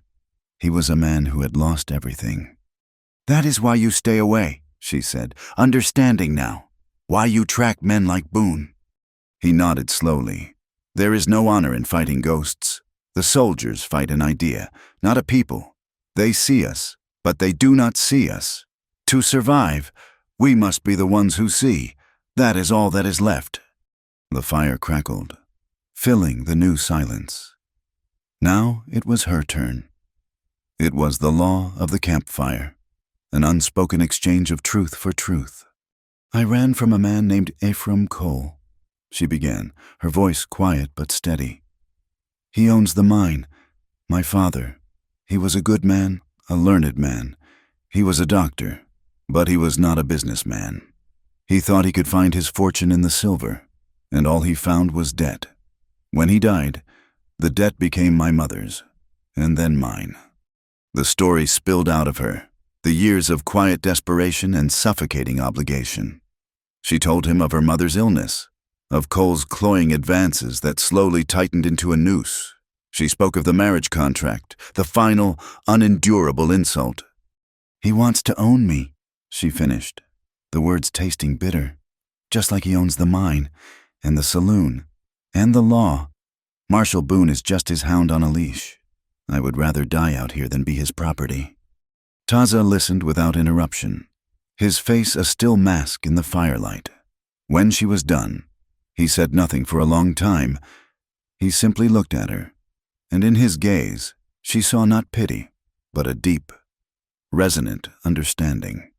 He was a man who had lost everything. "That is why you stay away," she said, "understanding now. Why you track men like Boone." He nodded slowly. "There is no honor in fighting ghosts. The soldiers fight an idea, not a people. They see us, but they do not see us. To survive, we must be the ones who see. That is all that is left." The fire crackled, filling the new silence. Now it was her turn. It was the law of the campfire, an unspoken exchange of truth for truth. "I ran from a man named Ephraim Cole," she began, her voice quiet but steady. "He owns the mine. My father. He was a good man, a learned man. He was a doctor, but he was not a businessman. He thought he could find his fortune in the silver, and all he found was debt. When he died, the debt became my mother's, and then mine." The story spilled out of her, the years of quiet desperation and suffocating obligation. She told him of her mother's illness, of Cole's cloying advances that slowly tightened into a noose. She spoke of the marriage contract, the final, unendurable insult. "He wants to own me," she finished, the words tasting bitter. "Just like he owns the mine, and the saloon, and the law. Marshal Boone is just his hound on a leash. I would rather die out here than be his property." Taza listened without interruption, his face a still mask in the firelight. When she was done, he said nothing for a long time. He simply looked at her, and in his gaze, she saw not pity, but a deep, resonant understanding.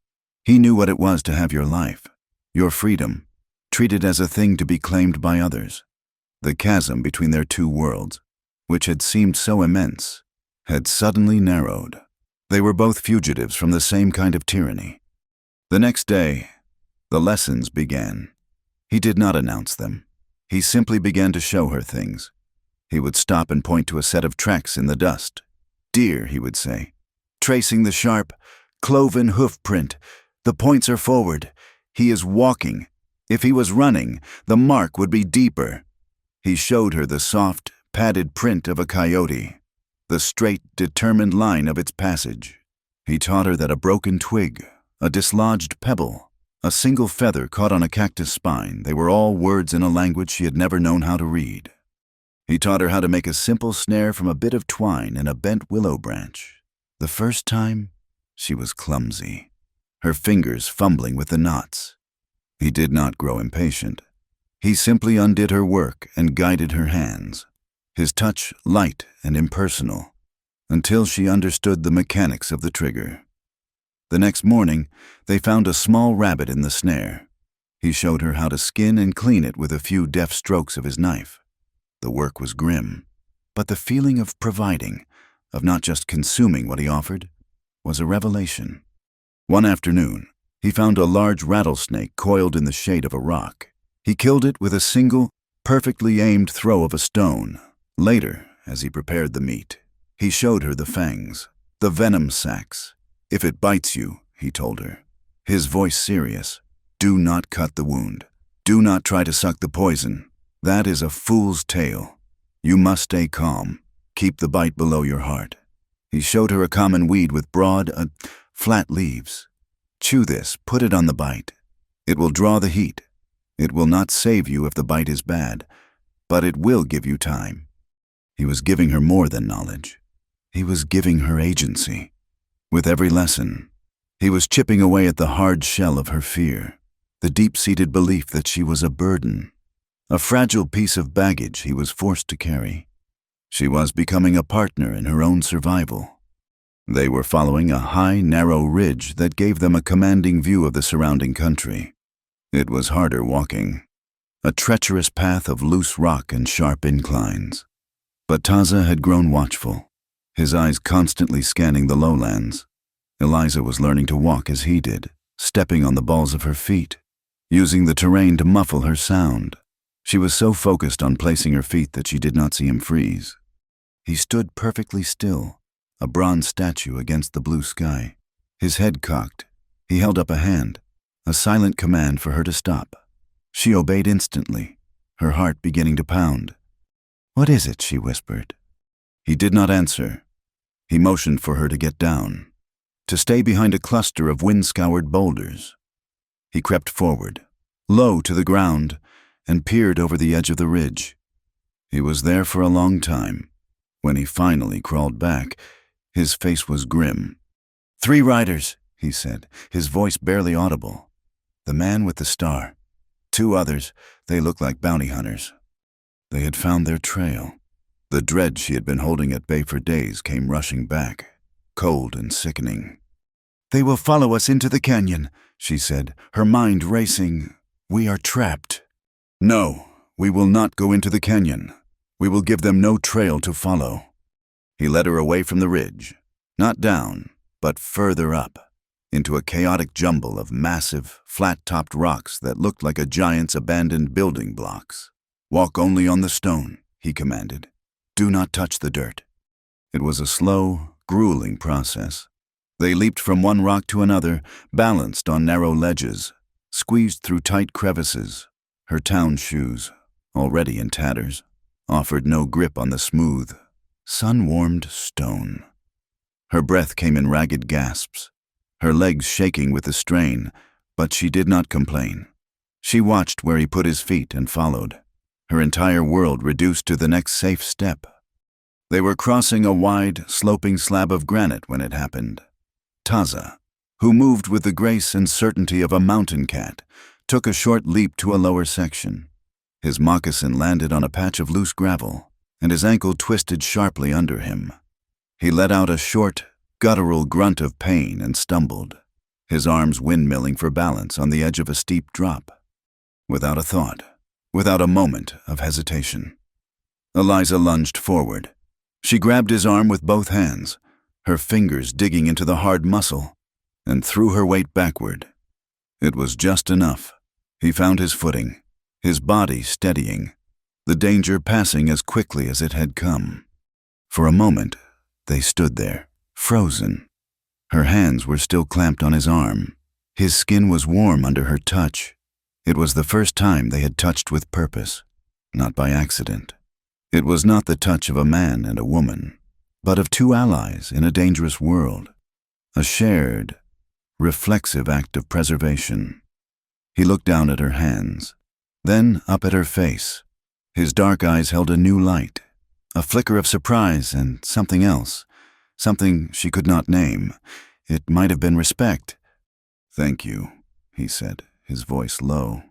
He knew what it was to have your life, your freedom, treated as a thing to be claimed by others. The chasm between their two worlds, which had seemed so immense, had suddenly narrowed. They were both fugitives from the same kind of tyranny. The next day, the lessons began. He did not announce them. He simply began to show her things. He would stop and point to a set of tracks in the dust. "Deer," he would say, "tracing the sharp, cloven hoof print. The points are forward. He is walking. If he was running, the mark would be deeper." He showed her the soft, padded print of a coyote, the straight, determined line of its passage. He taught her that a broken twig, a dislodged pebble, a single feather caught on a cactus spine, they were all words in a language she had never known how to read. He taught her how to make a simple snare from a bit of twine and a bent willow branch. The first time, she was clumsy, her fingers fumbling with the knots. He did not grow impatient. He simply undid her work and guided her hands, his touch light and impersonal, until she understood the mechanics of the trigger. The next morning, they found a small rabbit in the snare. He showed her how to skin and clean it with a few deft strokes of his knife. The work was grim, but the feeling of providing, of not just consuming what he offered, was a revelation. One afternoon, he found a large rattlesnake coiled in the shade of a rock. He killed it with a single, perfectly aimed throw of a stone. Later, as he prepared the meat, he showed her the fangs, the venom sacs. "If it bites you," he told her, his voice serious, "do not cut the wound. Do not try to suck the poison. That is a fool's tale. You must stay calm. Keep the bite below your heart." He showed her a common weed with broad, flat leaves. "Chew this, put it on the bite. It will draw the heat. It will not save you if the bite is bad, but it will give you time." He was giving her more than knowledge. He was giving her agency. With every lesson, he was chipping away at the hard shell of her fear, the deep-seated belief that she was a burden, a fragile piece of baggage he was forced to carry. She was becoming a partner in her own survival. They were following a high, narrow ridge that gave them a commanding view of the surrounding country. It was harder walking, a treacherous path of loose rock and sharp inclines. But Taza had grown watchful, his eyes constantly scanning the lowlands. Eliza was learning to walk as he did, stepping on the balls of her feet, using the terrain to muffle her sound. She was so focused on placing her feet that she did not see him freeze. He stood perfectly still, a bronze statue against the blue sky. His head cocked, he held up a hand, a silent command for her to stop. She obeyed instantly, her heart beginning to pound. "What is it?" she whispered. He did not answer. He motioned for her to get down, to stay behind a cluster of wind-scoured boulders. He crept forward, low to the ground, and peered over the edge of the ridge. He was there for a long time. When he finally crawled back, his face was grim. "3 riders," he said, his voice barely audible. "The man with the star. 2 others, they look like bounty hunters." They had found their trail. The dread she had been holding at bay for days came rushing back, cold and sickening. "They will follow us into the canyon," she said, her mind racing. "We are trapped." "No, we will not go into the canyon. We will give them no trail to follow." He led her away from the ridge, not down, but further up, into a chaotic jumble of massive, flat-topped rocks that looked like a giant's abandoned building blocks. "Walk only on the stone," he commanded. "Do not touch the dirt." It was a slow, grueling process. They leaped from one rock to another, balanced on narrow ledges, squeezed through tight crevices. Her town shoes, already in tatters, offered no grip on the smooth, sun-warmed stone. Her breath came in ragged gasps, her legs shaking with the strain, but she did not complain. She watched where he put his feet and followed, her entire world reduced to the next safe step. They were crossing a wide, sloping slab of granite when it happened. Taza, who moved with the grace and certainty of a mountain cat, took a short leap to a lower section. His moccasin landed on a patch of loose gravel, and his ankle twisted sharply under him. He let out a short, guttural grunt of pain and stumbled, his arms windmilling for balance on the edge of a steep drop. Without a thought, without a moment of hesitation, Eliza lunged forward. She grabbed his arm with both hands, her fingers digging into the hard muscle, and threw her weight backward. It was just enough. He found his footing, his body steadying, the danger passing as quickly as it had come. For a moment, they stood there, frozen. Her hands were still clamped on his arm. His skin was warm under her touch. It was the first time they had touched with purpose, not by accident. It was not the touch of a man and a woman, but of 2 allies in a dangerous world, a shared, reflexive act of preservation. He looked down at her hands, then up at her face. His dark eyes held a new light, a flicker of surprise and something else, something she could not name. It might have been respect. "Thank you," he said, his voice low.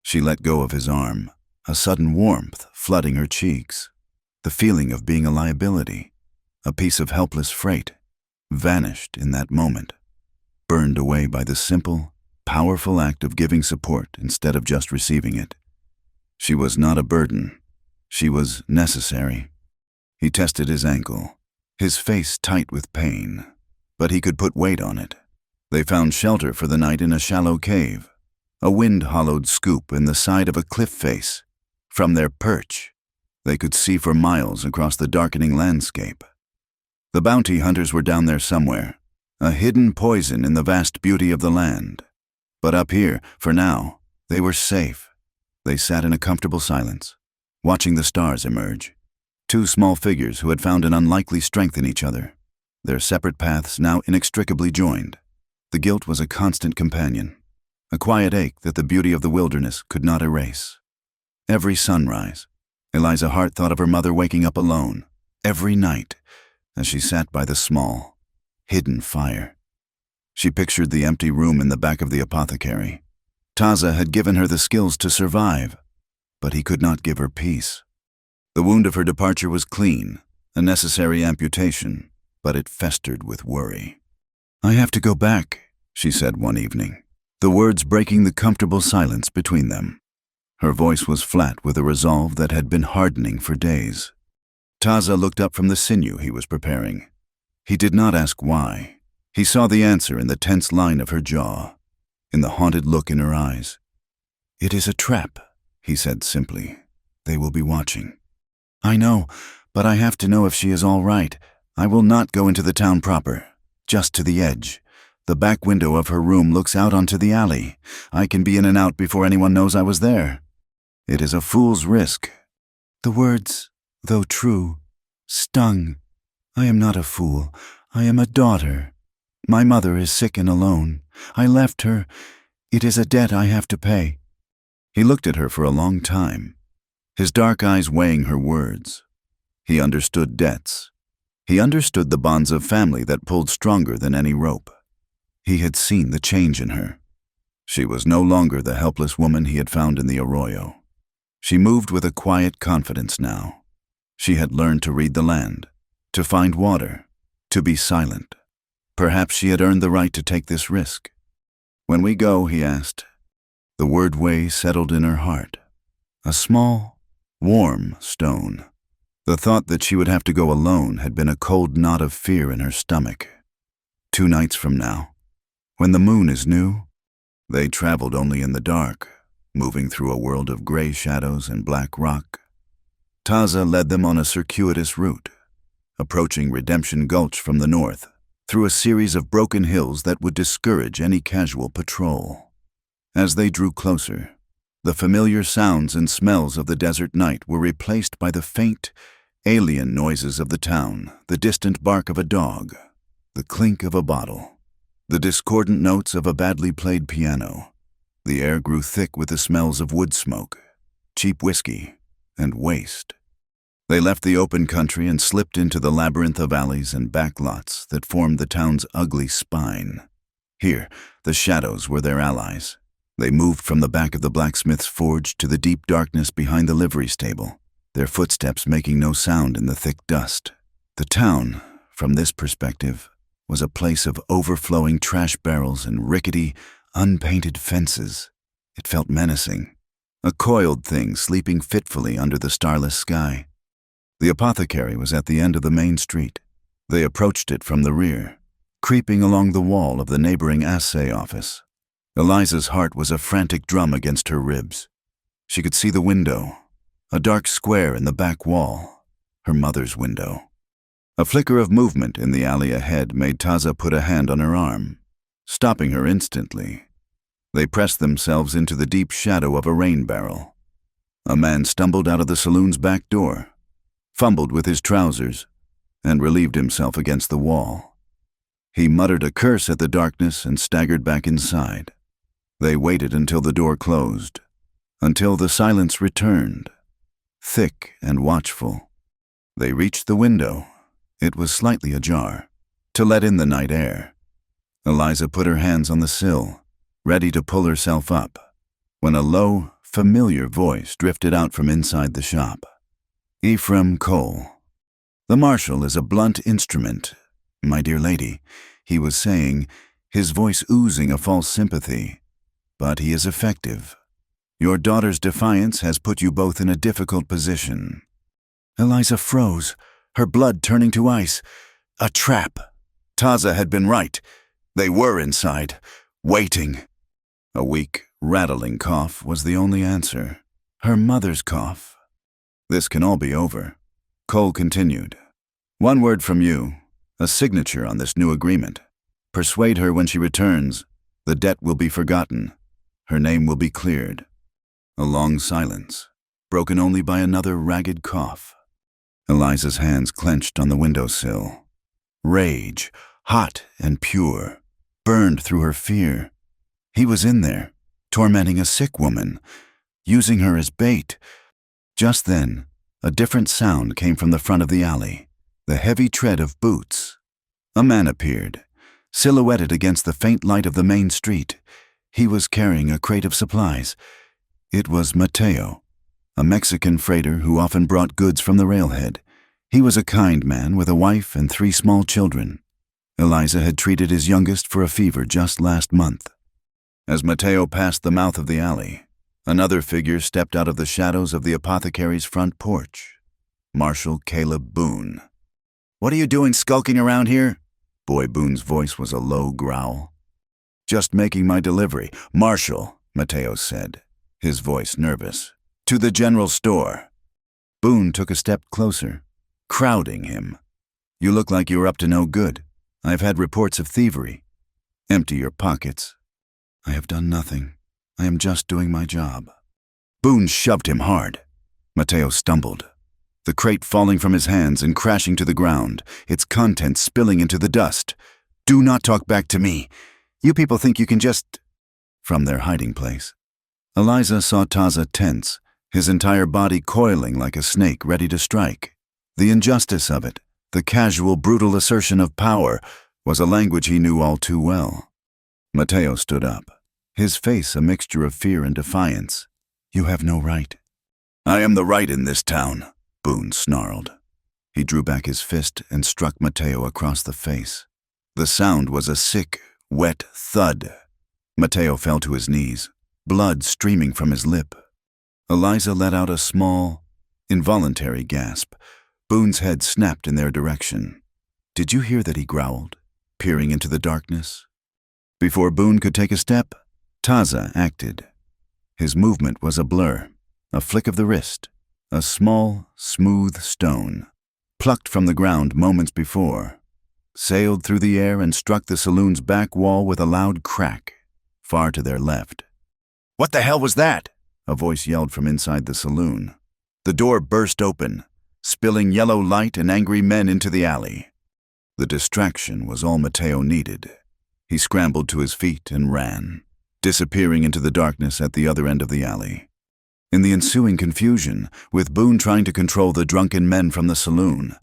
She let go of his arm, a sudden warmth flooding her cheeks. The feeling of being a liability, a piece of helpless freight, vanished in that moment. burned away by the simple, powerful act of giving support instead of just receiving it. She was not a burden. She was necessary. He tested his ankle, his face tight with pain, but he could put weight on it. They found shelter for the night in a shallow cave, a wind-hollowed scoop in the side of a cliff face. From their perch, they could see for miles across the darkening landscape. The bounty hunters were down there somewhere, a hidden poison in the vast beauty of the land. But up here, for now, they were safe. They sat in a comfortable silence, watching the stars emerge. Two small figures who had found an unlikely strength in each other, their separate paths now inextricably joined. The guilt was a constant companion, a quiet ache that the beauty of the wilderness could not erase. Every sunrise, Eliza Hart thought of her mother waking up alone, every night, as she sat by the small, hidden fire. She pictured the empty room in the back of the apothecary. Taza had given her the skills to survive, but he could not give her peace. The wound of her departure was clean, a necessary amputation, but it festered with worry. "I have to go back," she said one evening, the words breaking the comfortable silence between them. Her voice was flat with a resolve that had been hardening for days. Taza looked up from the sinew he was preparing. He did not ask why. He saw the answer in the tense line of her jaw, in the haunted look in her eyes. "It is a trap," he said simply. "They will be watching." "I know, but I have to know if she is all right. I will not go into the town proper, just to the edge. The back window of her room looks out onto the alley. I can be in and out before anyone knows I was there. It is a fool's risk." The words, though true, stung. "I am not a fool. I am a daughter. My mother is sick and alone. I left her. It is a debt I have to pay." He looked at her for a long time, his dark eyes weighing her words. He understood debts. He understood the bonds of family that pulled stronger than any rope. He had seen the change in her. She was no longer the helpless woman he had found in the arroyo. She moved with a quiet confidence now. She had learned to read the land, to find water, to be silent. Perhaps she had earned the right to take this risk. "When we go," he asked. The word "way" settled in her heart. A small, warm stone. The thought that she would have to go alone had been a cold knot of fear in her stomach. 2 nights from now, when the moon is new. They traveled only in the dark, moving through a world of gray shadows and black rock. Taza led them on a circuitous route, approaching Redemption Gulch from the north, through a series of broken hills that would discourage any casual patrol. As they drew closer, the familiar sounds and smells of the desert night were replaced by the faint, alien noises of the town, the distant bark of a dog, the clink of a bottle, the discordant notes of a badly played piano. The air grew thick with the smells of wood smoke, cheap whiskey, and waste. They left the open country and slipped into the labyrinth of alleys and back lots that formed the town's ugly spine. Here, the shadows were their allies. They moved from the back of the blacksmith's forge to the deep darkness behind the livery stable, their footsteps making no sound in the thick dust. The town, from this perspective, was a place of overflowing trash barrels and rickety, unpainted fences. It felt menacing, a coiled thing sleeping fitfully under the starless sky. The apothecary was at the end of the main street. They approached it from the rear, creeping along the wall of the neighboring assay office. Eliza's heart was a frantic drum against her ribs. She could see the window, a dark square in the back wall, her mother's window. A flicker of movement in the alley ahead made Taza put a hand on her arm, stopping her instantly. They pressed themselves into the deep shadow of a rain barrel. A man stumbled out of the saloon's back door, fumbled with his trousers, and relieved himself against the wall. He muttered a curse at the darkness and staggered back inside. They waited until the door closed, until the silence returned, thick and watchful. They reached the window. It was slightly ajar, to let in the night air. Eliza put her hands on the sill, ready to pull herself up, when a low, familiar voice drifted out from inside the shop. "Ephraim Cole. The marshal is a blunt instrument, my dear lady," he was saying, his voice oozing a false sympathy. But he is effective. Your daughter's defiance has put you both in a difficult position. Eliza froze, her blood turning to ice. A trap. Taza had been right. They were inside, waiting. A weak, rattling cough was the only answer. Her mother's cough. This can all be over. Cole continued. One word from you, a signature on this new agreement. Persuade her when she returns. The debt will be forgotten. Her name will be cleared. A long silence, broken only by another ragged cough. Eliza's hands clenched on the windowsill. Rage, hot and pure, burned through her fear. He was in there, tormenting a sick woman, using her as bait. Just then, a different sound came from the front of the alley, the heavy tread of boots. A man appeared, silhouetted against the faint light of the main street. He was carrying a crate of supplies. It was Mateo, a Mexican freighter who often brought goods from the railhead. He was a kind man with a wife and 3 small children. Eliza had treated his youngest for a fever just last month. As Mateo passed the mouth of the alley, another figure stepped out of the shadows of the apothecary's front porch. Marshal Caleb Boone. "What are you doing skulking around here?" Boy Boone's voice was a low growl. "Just making my delivery. Marshal," Mateo said, his voice nervous. "To the general store." Boone took a step closer, crowding him. "You look like you're up to no good. I've had reports of thievery. Empty your pockets." "I have done nothing. I am just doing my job." Boone shoved him hard. Mateo stumbled, the crate falling from his hands and crashing to the ground, its contents spilling into the dust. "Do not talk back to me. You people think you can just—" From their hiding place, Eliza saw Taza tense, his entire body coiling like a snake ready to strike. The injustice of it, the casual, brutal assertion of power, was a language he knew all too well. Mateo stood up, his face a mixture of fear and defiance. "You have no right." "I am the right in this town," Boone snarled. He drew back his fist and struck Mateo across the face. The sound was a sick, wet thud. Mateo fell to his knees, blood streaming from his lip. Eliza let out a small, involuntary gasp. Boone's head snapped in their direction. "Did you hear that?" he growled, peering into the darkness. Before Boone could take a step, Taza acted. His movement was a blur, a flick of the wrist, a small, smooth stone, plucked from the ground moments before, sailed through the air and struck the saloon's back wall with a loud crack, far to their left. "What the hell was that?" a voice yelled from inside the saloon. The door burst open, spilling yellow light and angry men into the alley. The distraction was all Mateo needed. He scrambled to his feet and ran, disappearing into the darkness at the other end of the alley. In the ensuing confusion, with Boone trying to control the drunken men from the saloon,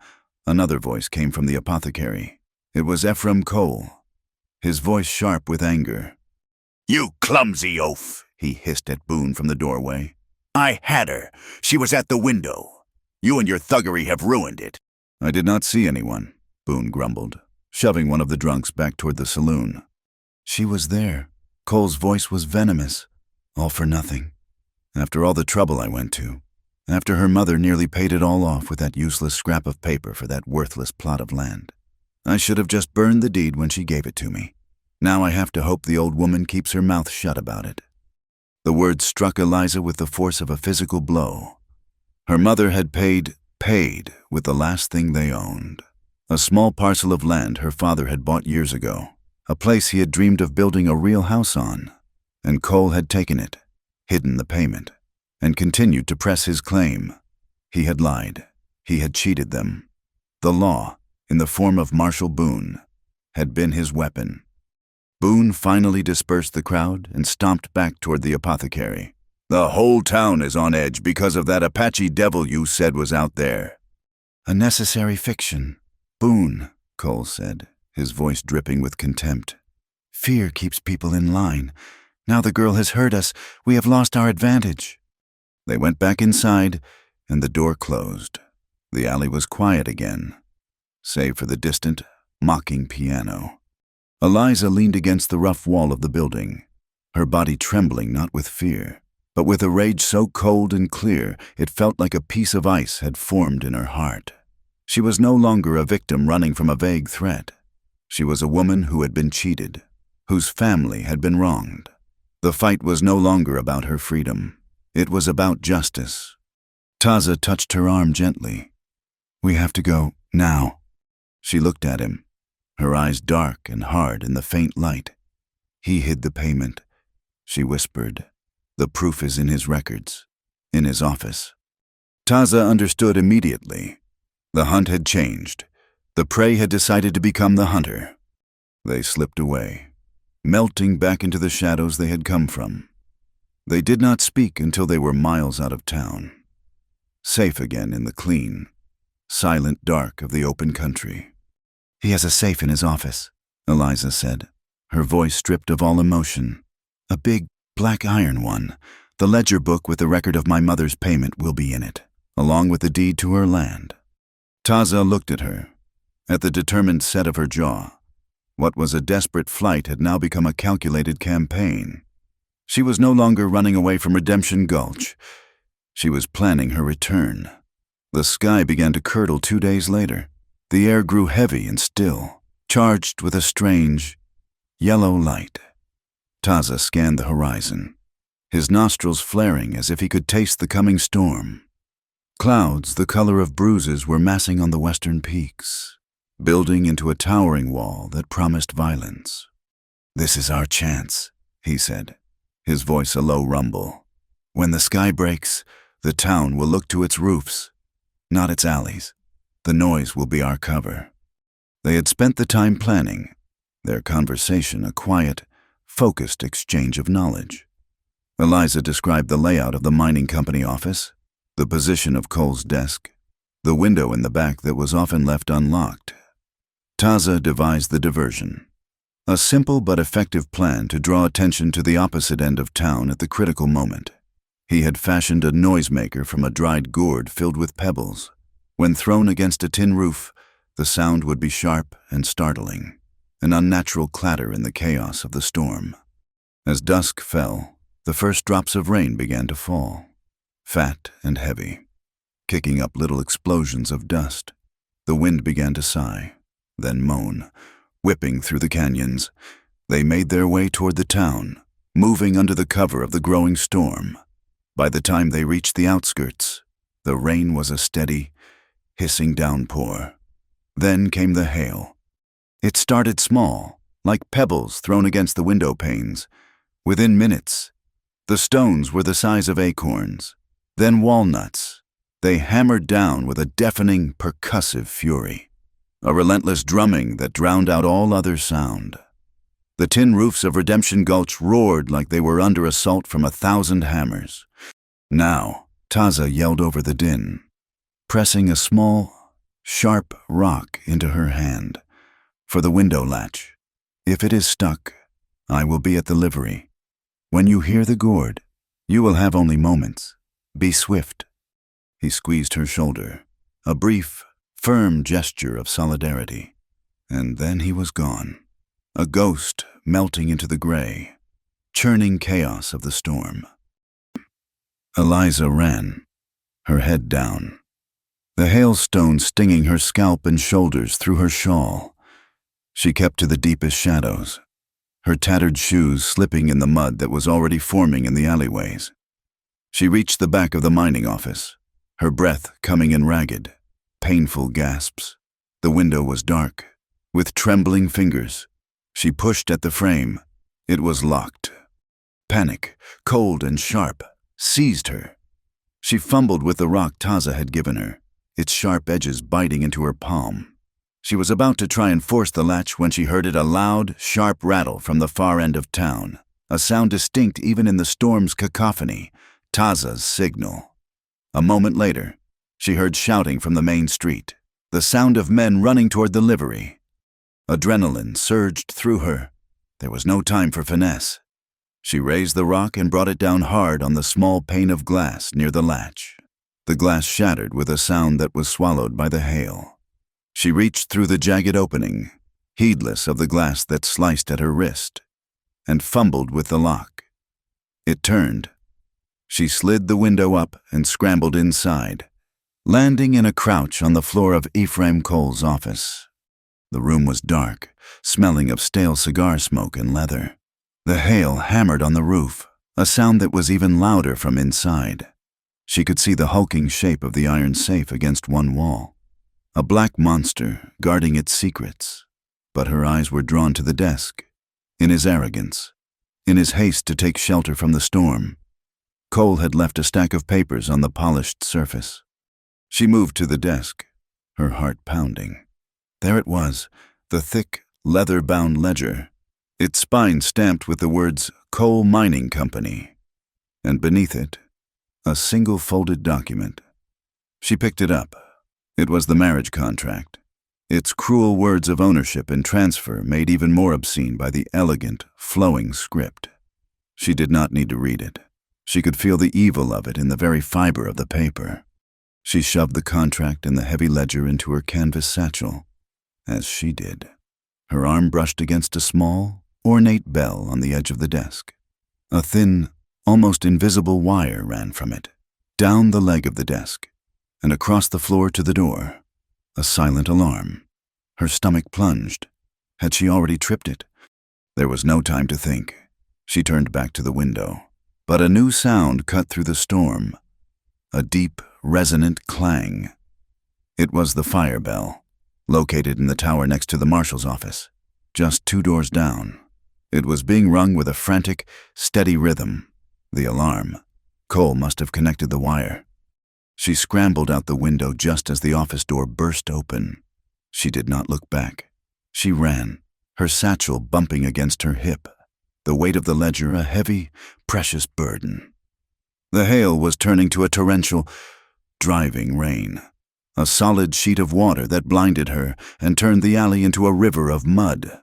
another voice came from the apothecary. It was Ephraim Cole, his voice sharp with anger. "You clumsy oaf," he hissed at Boone from the doorway. "I had her. She was at the window. You and your thuggery have ruined it." "I did not see anyone," Boone grumbled, shoving one of the drunks back toward the saloon. "She was there." Cole's voice was venomous. "All for nothing. After all the trouble I went to. After her mother nearly paid it all off with that useless scrap of paper for that worthless plot of land. I should have just burned the deed when she gave it to me. Now I have to hope the old woman keeps her mouth shut about it." The words struck Eliza with the force of a physical blow. Her mother had paid with the last thing they owned. A small parcel of land her father had bought years ago, a place he had dreamed of building a real house on. And Cole had taken it, hidden the payment, and continued to press his claim. He had lied. He had cheated them. The law, in the form of Marshal Boone, had been his weapon. Boone finally dispersed the crowd and stomped back toward the apothecary. "The whole town is on edge because of that Apache devil you said was out there." "A necessary fiction, Boone," Cole said, his voice dripping with contempt. "Fear keeps people in line. Now the girl has heard us. We have lost our advantage." They went back inside, and the door closed. The alley was quiet again, save for the distant, mocking piano. Eliza leaned against the rough wall of the building, her body trembling not with fear, but with a rage so cold and clear it felt like a piece of ice had formed in her heart. She was no longer a victim running from a vague threat. She was a woman who had been cheated, whose family had been wronged. The fight was no longer about her freedom. It was about justice. Taza touched her arm gently. "We have to go, now." She looked at him, her eyes dark and hard in the faint light. "He hid the payment," she whispered. "The proof is in his records, in his office." Taza understood immediately. The hunt had changed. The prey had decided to become the hunter. They slipped away, melting back into the shadows they had come from. They did not speak until they were miles out of town, safe again in the clean, silent dark of the open country. "He has a safe in his office," Eliza said, her voice stripped of all emotion. "A big, black iron one. The ledger book with the record of my mother's payment will be in it, along with the deed to her land." Taza looked at her, at the determined set of her jaw. What was a desperate flight had now become a calculated campaign. She was no longer running away from Redemption Gulch. She was planning her return. The sky began to curdle 2 days later. The air grew heavy and still, charged with a strange, yellow light. Taza scanned the horizon, his nostrils flaring as if he could taste the coming storm. Clouds the color of bruises were massing on the western peaks, building into a towering wall that promised violence. "This is our chance," he said, his voice a low rumble. "When the sky breaks, the town will look to its roofs, not its alleys. The noise will be our cover." They had spent the time planning, their conversation a quiet, focused exchange of knowledge. Eliza described the layout of the mining company office, the position of Cole's desk, the window in the back that was often left unlocked. Taza devised the diversion, a simple but effective plan to draw attention to the opposite end of town at the critical moment. He had fashioned a noisemaker from a dried gourd filled with pebbles. When thrown against a tin roof, the sound would be sharp and startling, an unnatural clatter in the chaos of the storm. As dusk fell, the first drops of rain began to fall, fat and heavy, kicking up little explosions of dust. The wind began to sigh, then moan, whipping through the canyons. They made their way toward the town, moving under the cover of the growing storm. By the time they reached the outskirts, the rain was a steady, hissing downpour. Then came the hail. It started small, like pebbles thrown against the window panes. Within minutes, the stones were the size of acorns, then walnuts. They hammered down with a deafening, percussive fury, a relentless drumming that drowned out all other sound. The tin roofs of Redemption Gulch roared like they were under assault from 1,000 hammers. "Now," Taza yelled over the din, pressing a small, sharp rock into her hand. "For the window latch. If it is stuck, I will be at the livery. When you hear the gourd, you will have only moments. Be swift." He squeezed her shoulder, a brief, firm gesture of solidarity. And then he was gone, a ghost melting into the gray, churning chaos of the storm. Eliza ran, her head down, the hailstone stinging her scalp and shoulders through her shawl. She kept to the deepest shadows, her tattered shoes slipping in the mud that was already forming in the alleyways. She reached the back of the mining office, her breath coming in ragged, painful gasps. The window was dark. With trembling fingers, she pushed at the frame. It was locked. Panic, cold and sharp, seized her. She fumbled with the rock Taza had given her, its sharp edges biting into her palm. She was about to try and force the latch when she heard a loud, sharp rattle from the far end of town, a sound distinct even in the storm's cacophony, Taza's signal. A moment later, she heard shouting from the main street, the sound of men running toward the livery. Adrenaline surged through her. There was no time for finesse. She raised the rock and brought it down hard on the small pane of glass near the latch. The glass shattered with a sound that was swallowed by the hail. She reached through the jagged opening, heedless of the glass that sliced at her wrist, and fumbled with the lock. It turned. She slid the window up and scrambled inside, landing in a crouch on the floor of Ephraim Cole's office. The room was dark, smelling of stale cigar smoke and leather. The hail hammered on the roof, a sound that was even louder from inside. She could see the hulking shape of the iron safe against one wall, a black monster guarding its secrets. But her eyes were drawn to the desk. In his arrogance, in his haste to take shelter from the storm, Cole had left a stack of papers on the polished surface. She moved to the desk, her heart pounding. There it was, the thick, leather-bound ledger, its spine stamped with the words Cole Mining Company, and beneath it, a single folded document. She picked it up. It was the marriage contract, its cruel words of ownership and transfer made even more obscene by the elegant, flowing script. She did not need to read it. She could feel the evil of it in the very fiber of the paper. She shoved the contract and the heavy ledger into her canvas satchel, as she did. Her arm brushed against a small, ornate bell on the edge of the desk. A thin, almost invisible wire ran from it, down the leg of the desk, and across the floor to the door. A silent alarm. Her stomach plunged. Had she already tripped it? There was no time to think. She turned back to the window. But a new sound cut through the storm. A deep, resonant clang. It was the fire bell, located in the tower next to the marshal's office, just 2 doors down. It was being rung with a frantic, steady rhythm. The alarm. Cole must have connected the wire. She scrambled out the window just as the office door burst open. She did not look back. She ran, her satchel bumping against her hip, the weight of the ledger a heavy, precious burden. The hail was turning to a torrential, driving rain, a solid sheet of water that blinded her and turned the alley into a river of mud.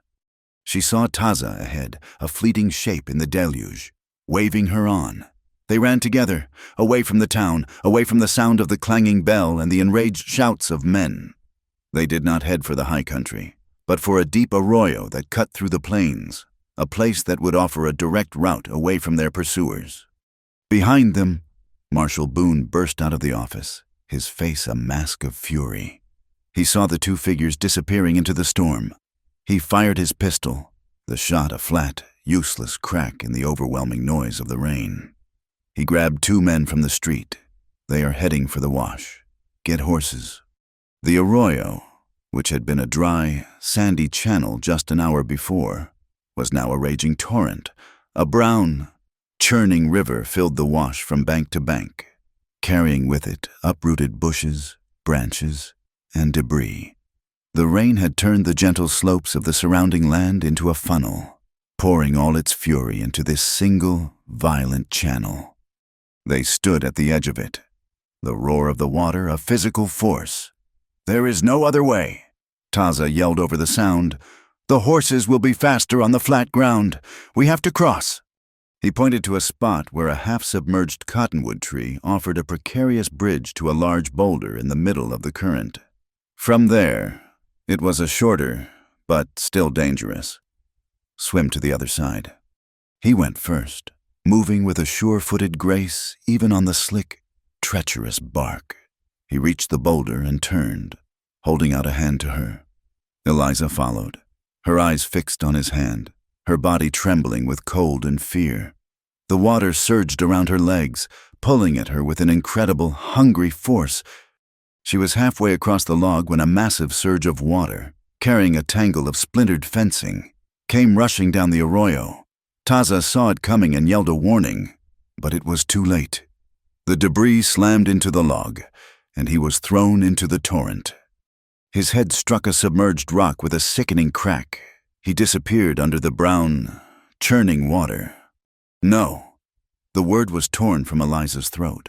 She saw Taza ahead, a fleeting shape in the deluge, waving her on. They ran together, away from the town, away from the sound of the clanging bell and the enraged shouts of men. They did not head for the high country, but for a deep arroyo that cut through the plains, a place that would offer a direct route away from their pursuers. Behind them, Marshal Boone burst out of the office, his face a mask of fury. He saw the 2 figures disappearing into the storm. He fired his pistol, the shot a flat, useless crack in the overwhelming noise of the rain. He grabbed 2 men from the street. They are heading for the wash. Get horses. The arroyo, which had been a dry, sandy channel just an hour before, was now a raging torrent. A brown, churning river filled the wash from bank to bank, carrying with it uprooted bushes, branches, and debris. The rain had turned the gentle slopes of the surrounding land into a funnel, pouring all its fury into this single, violent channel. They stood at the edge of it, the roar of the water a physical force. "There is no other way," Taza yelled over the sound. "The horses will be faster on the flat ground. We have to cross." He pointed to a spot where a half-submerged cottonwood tree offered a precarious bridge to a large boulder in the middle of the current. From there, it was a shorter, but still dangerous, swim to the other side. He went first, moving with a sure-footed grace even on the slick, treacherous bark. He reached the boulder and turned, holding out a hand to her. Eliza followed, her eyes fixed on his hand, her body trembling with cold and fear. The water surged around her legs, pulling at her with an incredible, hungry force. She was halfway across the log when a massive surge of water, carrying a tangle of splintered fencing, came rushing down the arroyo. Taza saw it coming and yelled a warning, but it was too late. The debris slammed into the log, and he was thrown into the torrent. His head struck a submerged rock with a sickening crack. He disappeared under the brown, churning water. No. The word was torn from Eliza's throat,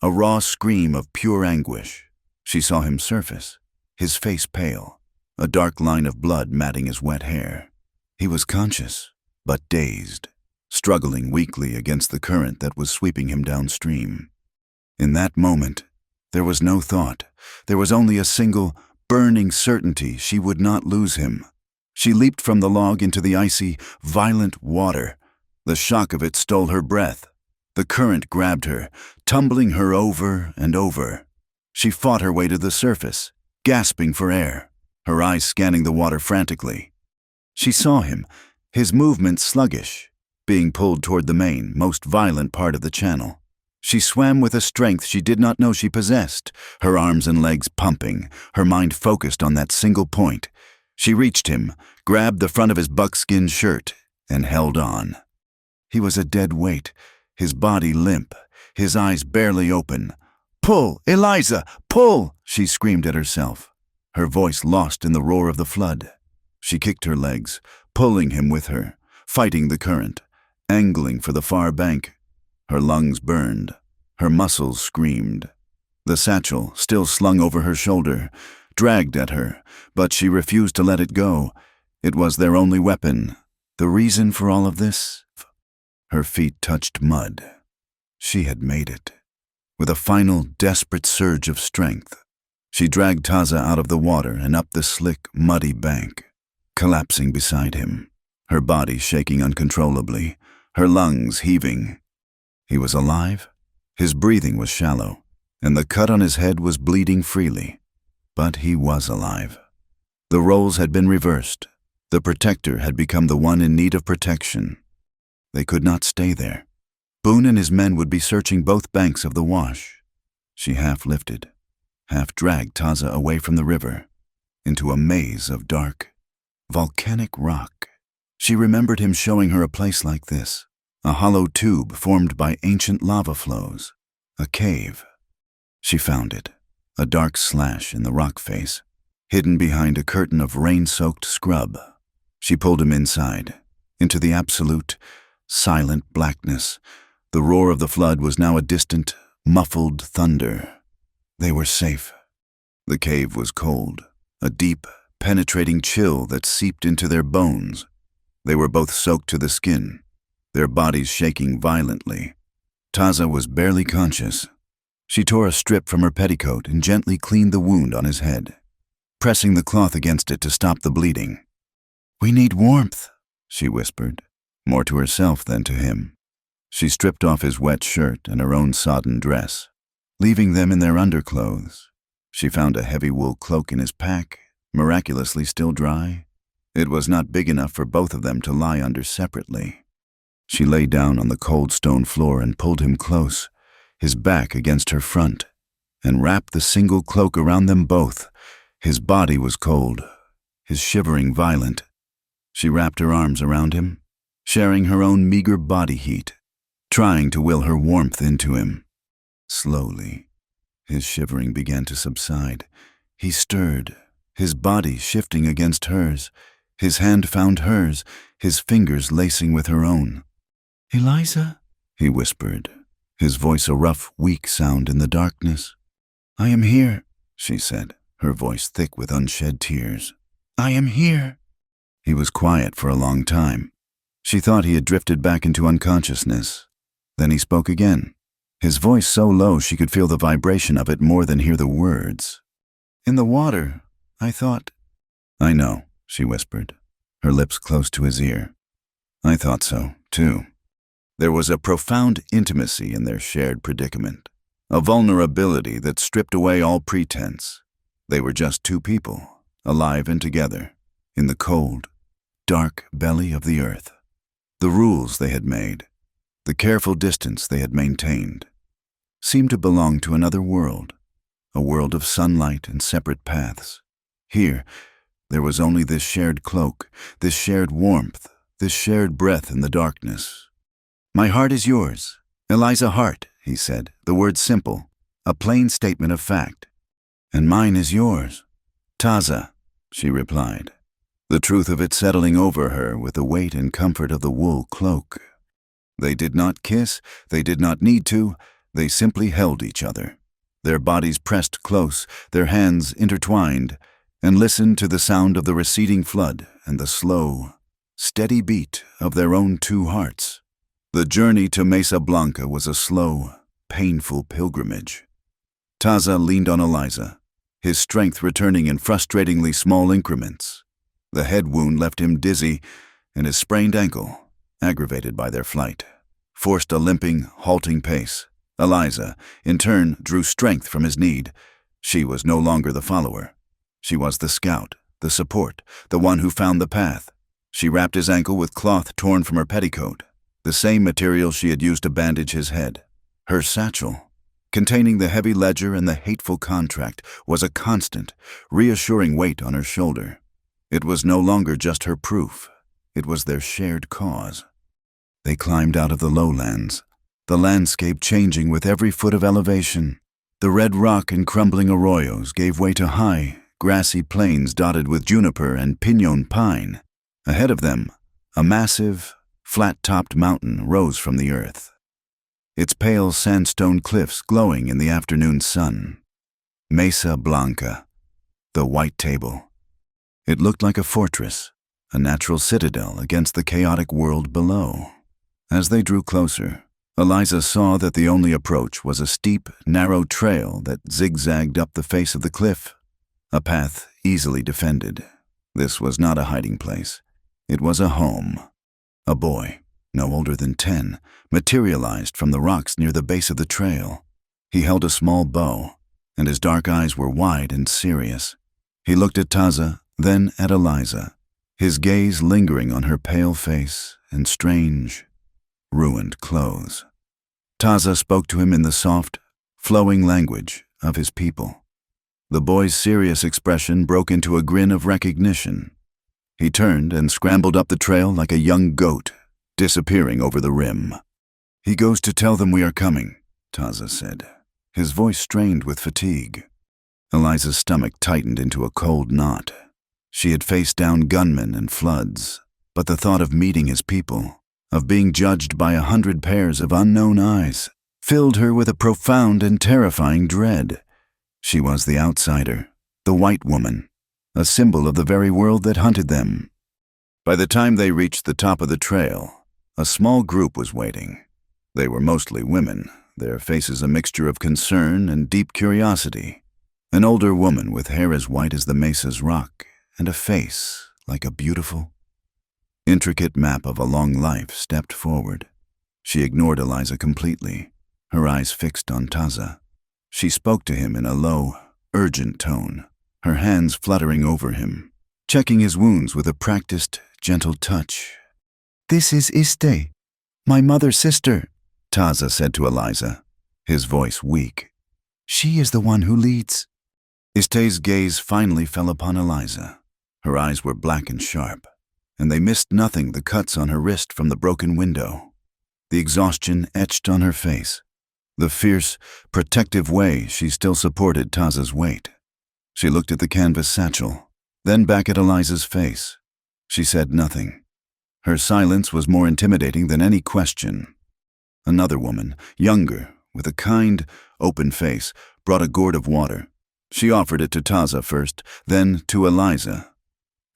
a raw scream of pure anguish. She saw him surface, his face pale, a dark line of blood matting his wet hair. He was conscious, but dazed, struggling weakly against the current that was sweeping him downstream. In that moment, there was no thought. There was only a single, burning certainty she would not lose him. She leaped from the log into the icy, violent water. The shock of it stole her breath. The current grabbed her, tumbling her over and over. She fought her way to the surface, gasping for air, her eyes scanning the water frantically. She saw him, his movements sluggish, being pulled toward the main, most violent part of the channel. She swam with a strength she did not know she possessed, her arms and legs pumping, her mind focused on that single point. She reached him, grabbed the front of his buckskin shirt, and held on. He was a dead weight, his body limp, his eyes barely open. "Pull, Eliza, pull!" she screamed at herself, her voice lost in the roar of the flood. She kicked her legs, pulling him with her, fighting the current, angling for the far bank. Her lungs burned, her muscles screamed. The satchel, still slung over her shoulder, dragged at her, but she refused to let it go. It was their only weapon. The reason for all of this? Her feet touched mud. She had made it. With a final, desperate surge of strength, she dragged Taza out of the water and up the slick, muddy bank, collapsing beside him, her body shaking uncontrollably, her lungs heaving. He was alive. His breathing was shallow, and the cut on his head was bleeding freely. But he was alive. The roles had been reversed. The protector had become the one in need of protection. They could not stay there. Boone and his men would be searching both banks of the wash. She half lifted, half dragged Taza away from the river, into a maze of dark, volcanic rock. She remembered him showing her a place like this, a hollow tube formed by ancient lava flows, a cave. She found it, a dark slash in the rock face, hidden behind a curtain of rain-soaked scrub. She pulled him inside, into the absolute, silent blackness. The roar of the flood was now a distant, muffled thunder. They were safe. The cave was cold, a deep, penetrating chill that seeped into their bones. They were both soaked to the skin, their bodies shaking violently. Taza was barely conscious. She tore a strip from her petticoat and gently cleaned the wound on his head, pressing the cloth against it to stop the bleeding. "We need warmth," she whispered, more to herself than to him. She stripped off his wet shirt and her own sodden dress, leaving them in their underclothes. She found a heavy wool cloak in his pack, miraculously still dry. It was not big enough for both of them to lie under separately. She lay down on the cold stone floor and pulled him close, his back against her front, and wrapped the single cloak around them both. His body was cold, his shivering violent. She wrapped her arms around him, sharing her own meager body heat, trying to will her warmth into him. Slowly, his shivering began to subside. He stirred, his body shifting against hers. His hand found hers, his fingers lacing with her own. "Eliza," he whispered, his voice a rough, weak sound in the darkness. "I am here," she said, her voice thick with unshed tears. "I am here." He was quiet for a long time. She thought he had drifted back into unconsciousness. Then he spoke again, his voice so low she could feel the vibration of it more than hear the words. "In the water, I thought—" "I know," she whispered, her lips close to his ear. "I thought so, too." There was a profound intimacy in their shared predicament, a vulnerability that stripped away all pretense. They were just two people, alive and together, in the cold, dark belly of the earth. The rules they had made, the careful distance they had maintained, seemed to belong to another world, a world of sunlight and separate paths. Here, there was only this shared cloak, this shared warmth, this shared breath in the darkness. "My heart is yours, Eliza Hart," he said, the words simple, a plain statement of fact. "And mine is yours, Taza," she replied, the truth of it settling over her with the weight and comfort of the wool cloak. They did not kiss, they did not need to, they simply held each other, their bodies pressed close, their hands intertwined, and listened to the sound of the receding flood and the slow, steady beat of their own two hearts. The journey to Mesa Blanca was a slow, painful pilgrimage. Taza leaned on Eliza, his strength returning in frustratingly small increments. The head wound left him dizzy, and his sprained ankle, aggravated by their flight, forced a limping, halting pace. Eliza, in turn, drew strength from his need. She was no longer the follower. She was the scout, the support, the one who found the path. She wrapped his ankle with cloth torn from her petticoat, the same material she had used to bandage his head. Her satchel, containing the heavy ledger and the hateful contract, was a constant, reassuring weight on her shoulder. It was no longer just her proof. It was their shared cause. They climbed out of the lowlands, the landscape changing with every foot of elevation. The red rock and crumbling arroyos gave way to high, grassy plains dotted with juniper and piñón pine. Ahead of them, a massive, flat-topped mountain rose from the earth, its pale sandstone cliffs glowing in the afternoon sun. Mesa Blanca, the White Table. It looked like a fortress, a natural citadel against the chaotic world below. As they drew closer, Eliza saw that the only approach was a steep, narrow trail that zigzagged up the face of the cliff, a path easily defended. This was not a hiding place. It was a home. A boy, no older than 10, materialized from the rocks near the base of the trail. He held a small bow, and his dark eyes were wide and serious. He looked at Taza, then at Eliza, his gaze lingering on her pale face and strange, ruined clothes. Taza spoke to him in the soft, flowing language of his people. The boy's serious expression broke into a grin of recognition. He turned and scrambled up the trail like a young goat, disappearing over the rim. "He goes to tell them we are coming," Taza said, his voice strained with fatigue. Eliza's stomach tightened into a cold knot. She had faced down gunmen and floods, but the thought of meeting his people, of being judged by 100 pairs of unknown eyes, filled her with a profound and terrifying dread. She was the outsider, the white woman, a symbol of the very world that hunted them. By the time they reached the top of the trail, a small group was waiting. They were mostly women, their faces a mixture of concern and deep curiosity. An older woman with hair as white as the mesa's rock and a face like a beautiful, intricate map of a long life stepped forward. She ignored Eliza completely, her eyes fixed on Taza. She spoke to him in a low, urgent tone, her hands fluttering over him, checking his wounds with a practiced, gentle touch. "This is Iste, my mother's sister," Taza said to Eliza, his voice weak. "She is the one who leads." Iste's gaze finally fell upon Eliza. Her eyes were black and sharp, and they missed nothing the cuts on her wrist from the broken window, the exhaustion etched on her face, the fierce, protective way she still supported Taza's weight. She looked at the canvas satchel, then back at Eliza's face. She said nothing. Her silence was more intimidating than any question. Another woman, younger, with a kind, open face, brought a gourd of water. She offered it to Taza first, then to Eliza.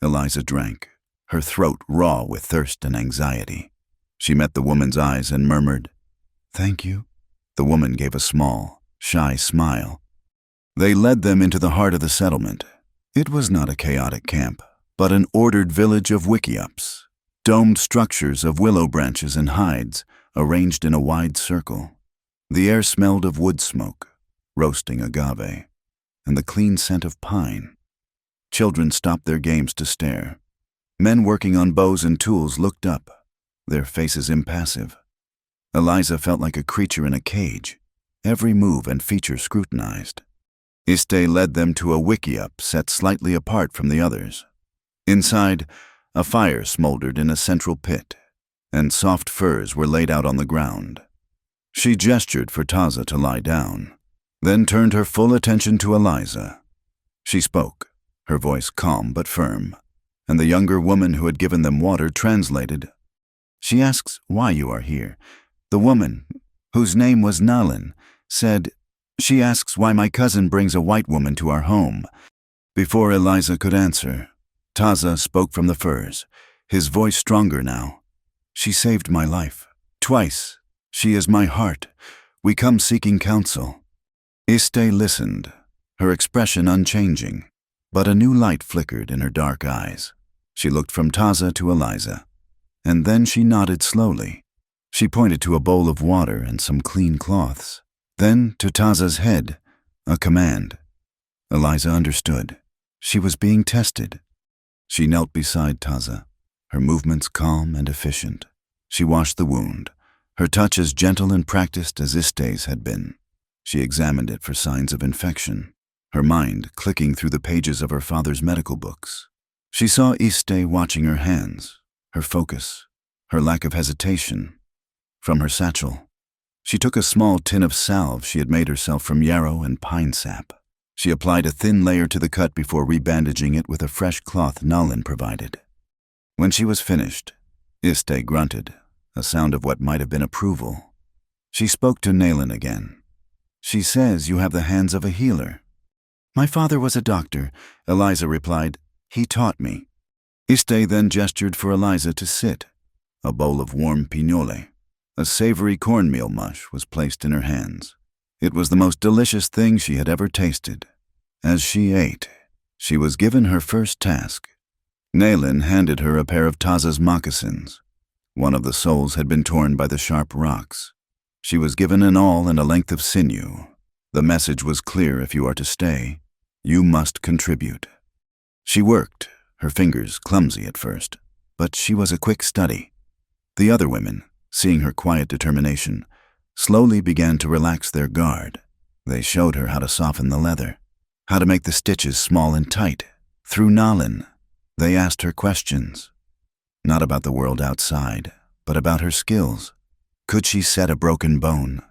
Eliza drank, her throat raw with thirst and anxiety. She met the woman's eyes and murmured, "Thank you." The woman gave a small, shy smile. They led them into the heart of the settlement. It was not a chaotic camp, but an ordered village of wickiups, domed structures of willow branches and hides arranged in a wide circle. The air smelled of wood smoke, roasting agave, and the clean scent of pine. Children stopped their games to stare. Men working on bows and tools looked up, their faces impassive. Eliza felt like a creature in a cage, every move and feature scrutinized. Iste led them to a wickiup set slightly apart from the others. Inside, a fire smoldered in a central pit, and soft furs were laid out on the ground. She gestured for Taza to lie down, then turned her full attention to Eliza. She spoke, her voice calm but firm, and the younger woman who had given them water translated. "She asks why you are here. The woman, whose name was Nalin, said, she asks why my cousin brings a white woman to our home." Before Eliza could answer, Taza spoke from the furs, his voice stronger now. "She saved my life. Twice. She is my heart. We come seeking counsel." Iste listened, her expression unchanging, but a new light flickered in her dark eyes. She looked from Taza to Eliza, and then she nodded slowly. She pointed to a bowl of water and some clean cloths. Then to Taza's head, a command. Eliza understood. She was being tested. She knelt beside Taza, her movements calm and efficient. She washed the wound, her touch as gentle and practiced as Iste's had been. She examined it for signs of infection, her mind clicking through the pages of her father's medical books. She saw Iste watching her hands, her focus, her lack of hesitation. From her satchel, she took a small tin of salve she had made herself from yarrow and pine sap. She applied a thin layer to the cut before rebandaging it with a fresh cloth Nalin provided. When she was finished, Iste grunted, a sound of what might have been approval. She spoke to Nalin again. She says you have the hands of a healer. My father was a doctor, Eliza replied. He taught me. Iste then gestured for Eliza to sit. A bowl of warm pinole, a savory cornmeal mush, was placed in her hands. It was the most delicious thing she had ever tasted. As she ate, she was given her first task. Nalin handed her a pair of Taza's moccasins. One of the soles had been torn by the sharp rocks. She was given an awl and a length of sinew. The message was clear: if you are to stay, you must contribute. She worked, her fingers clumsy at first, but she was a quick study. The other women, seeing her quiet determination, slowly began to relax their guard. They showed her how to soften the leather, how to make the stitches small and tight. Through Nalin, they asked her questions. Not about the world outside, but about her skills. Could she set a broken bone?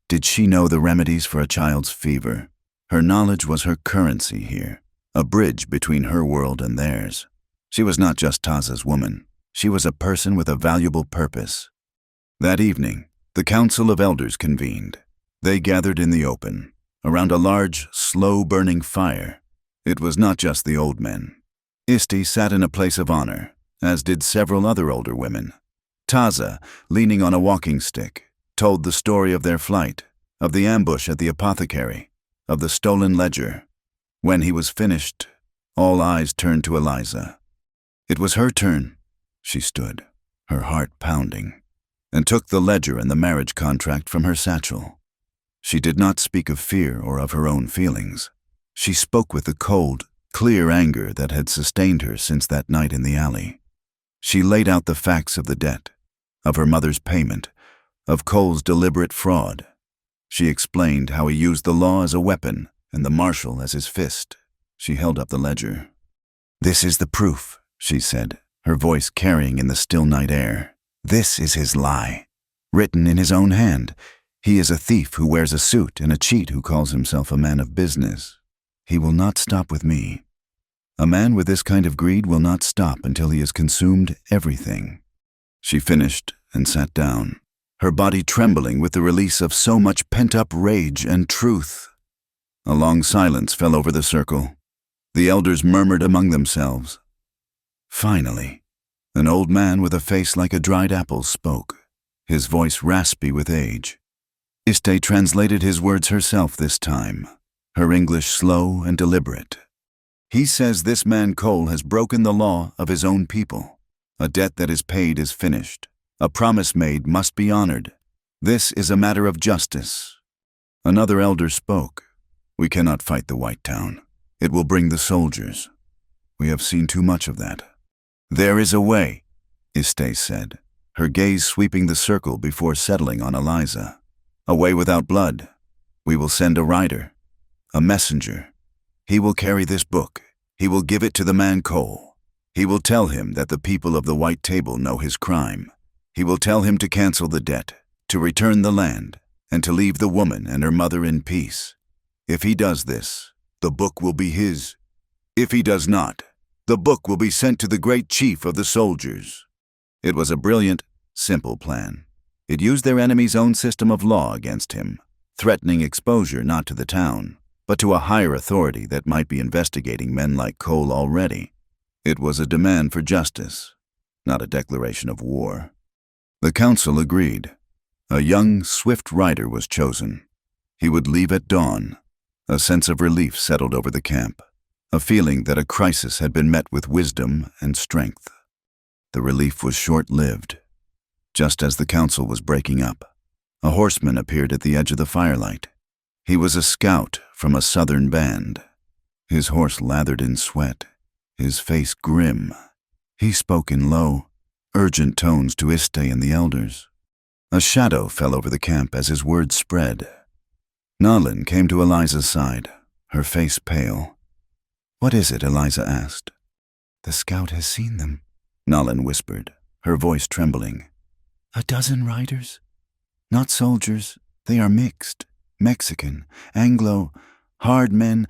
Did she know the remedies for a child's fever? Her knowledge was her currency here, a bridge between her world and theirs. She was not just Taza's woman. She was a person with a valuable purpose. That evening, the Council of Elders convened. They gathered in the open, around a large, slow-burning fire. It was not just the old men. Iste sat in a place of honor, as did several other older women. Taza, leaning on a walking stick, told the story of their flight, of the ambush at the apothecary, of the stolen ledger. When he was finished, all eyes turned to Eliza. It was her turn. She stood, her heart pounding, and took the ledger and the marriage contract from her satchel. She did not speak of fear or of her own feelings. She spoke with the cold, clear anger that had sustained her since that night in the alley. She laid out the facts of the debt, of her mother's payment, of Cole's deliberate fraud. She explained how he used the law as a weapon and the marshal as his fist. She held up the ledger. "This is the proof," she said, her voice carrying in the still night air. "This is his lie, written in his own hand. He is a thief who wears a suit and a cheat who calls himself a man of business. He will not stop with me. A man with this kind of greed will not stop until he has consumed everything." She finished and sat down, her body trembling with the release of so much pent-up rage and truth. A long silence fell over the circle. The elders murmured among themselves. Finally, an old man with a face like a dried apple spoke, his voice raspy with age. Iste translated his words herself this time, her English slow and deliberate. "He says this man Cole has broken the law of his own people. A debt that is paid is finished. A promise made must be honored. This is a matter of justice." Another elder spoke. "We cannot fight the White Town. It will bring the soldiers. We have seen too much of that." "There is a way," Iste said, her gaze sweeping the circle before settling on Eliza. "A way without blood. We will send a rider, a messenger. He will carry this book. He will give it to the man Cole. He will tell him that the people of the White Table know his crime. He will tell him to cancel the debt, to return the land, and to leave the woman and her mother in peace. If he does this, the book will be his. If he does not, the book will be sent to the great chief of the soldiers." It was a brilliant, simple plan. It used their enemy's own system of law against him, threatening exposure not to the town, but to a higher authority that might be investigating men like Cole already. It was a demand for justice, not a declaration of war. The council agreed. A young, swift rider was chosen. He would leave at dawn. A sense of relief settled over the camp. a feeling that a crisis had been met with wisdom and strength. The relief was short-lived. Just as the council was breaking up, a horseman appeared at the edge of the firelight. He was a scout from a southern band, his horse lathered in sweat, his face grim. He spoke in low, urgent tones to Iste and the elders. A shadow fell over the camp as his words spread. Nalin came to Eliza's side, her face pale. "What is it?" Eliza asked. "The scout has seen them," Nalin whispered, her voice trembling. "A dozen riders. Not soldiers, they are mixed. Mexican, Anglo, hard men.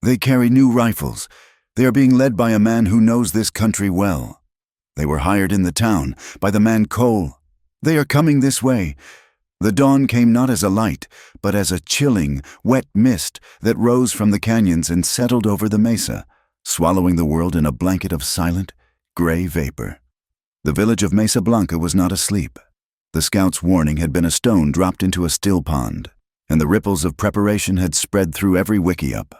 They carry new rifles. They are being led by a man who knows this country well. They were hired in the town by the man Cole. They are coming this way." The dawn came not as a light, but as a chilling, wet mist that rose from the canyons and settled over the mesa, swallowing the world in a blanket of silent, gray vapor. The village of Mesa Blanca was not asleep. The scout's warning had been a stone dropped into a still pond, and the ripples of preparation had spread through every wickiup.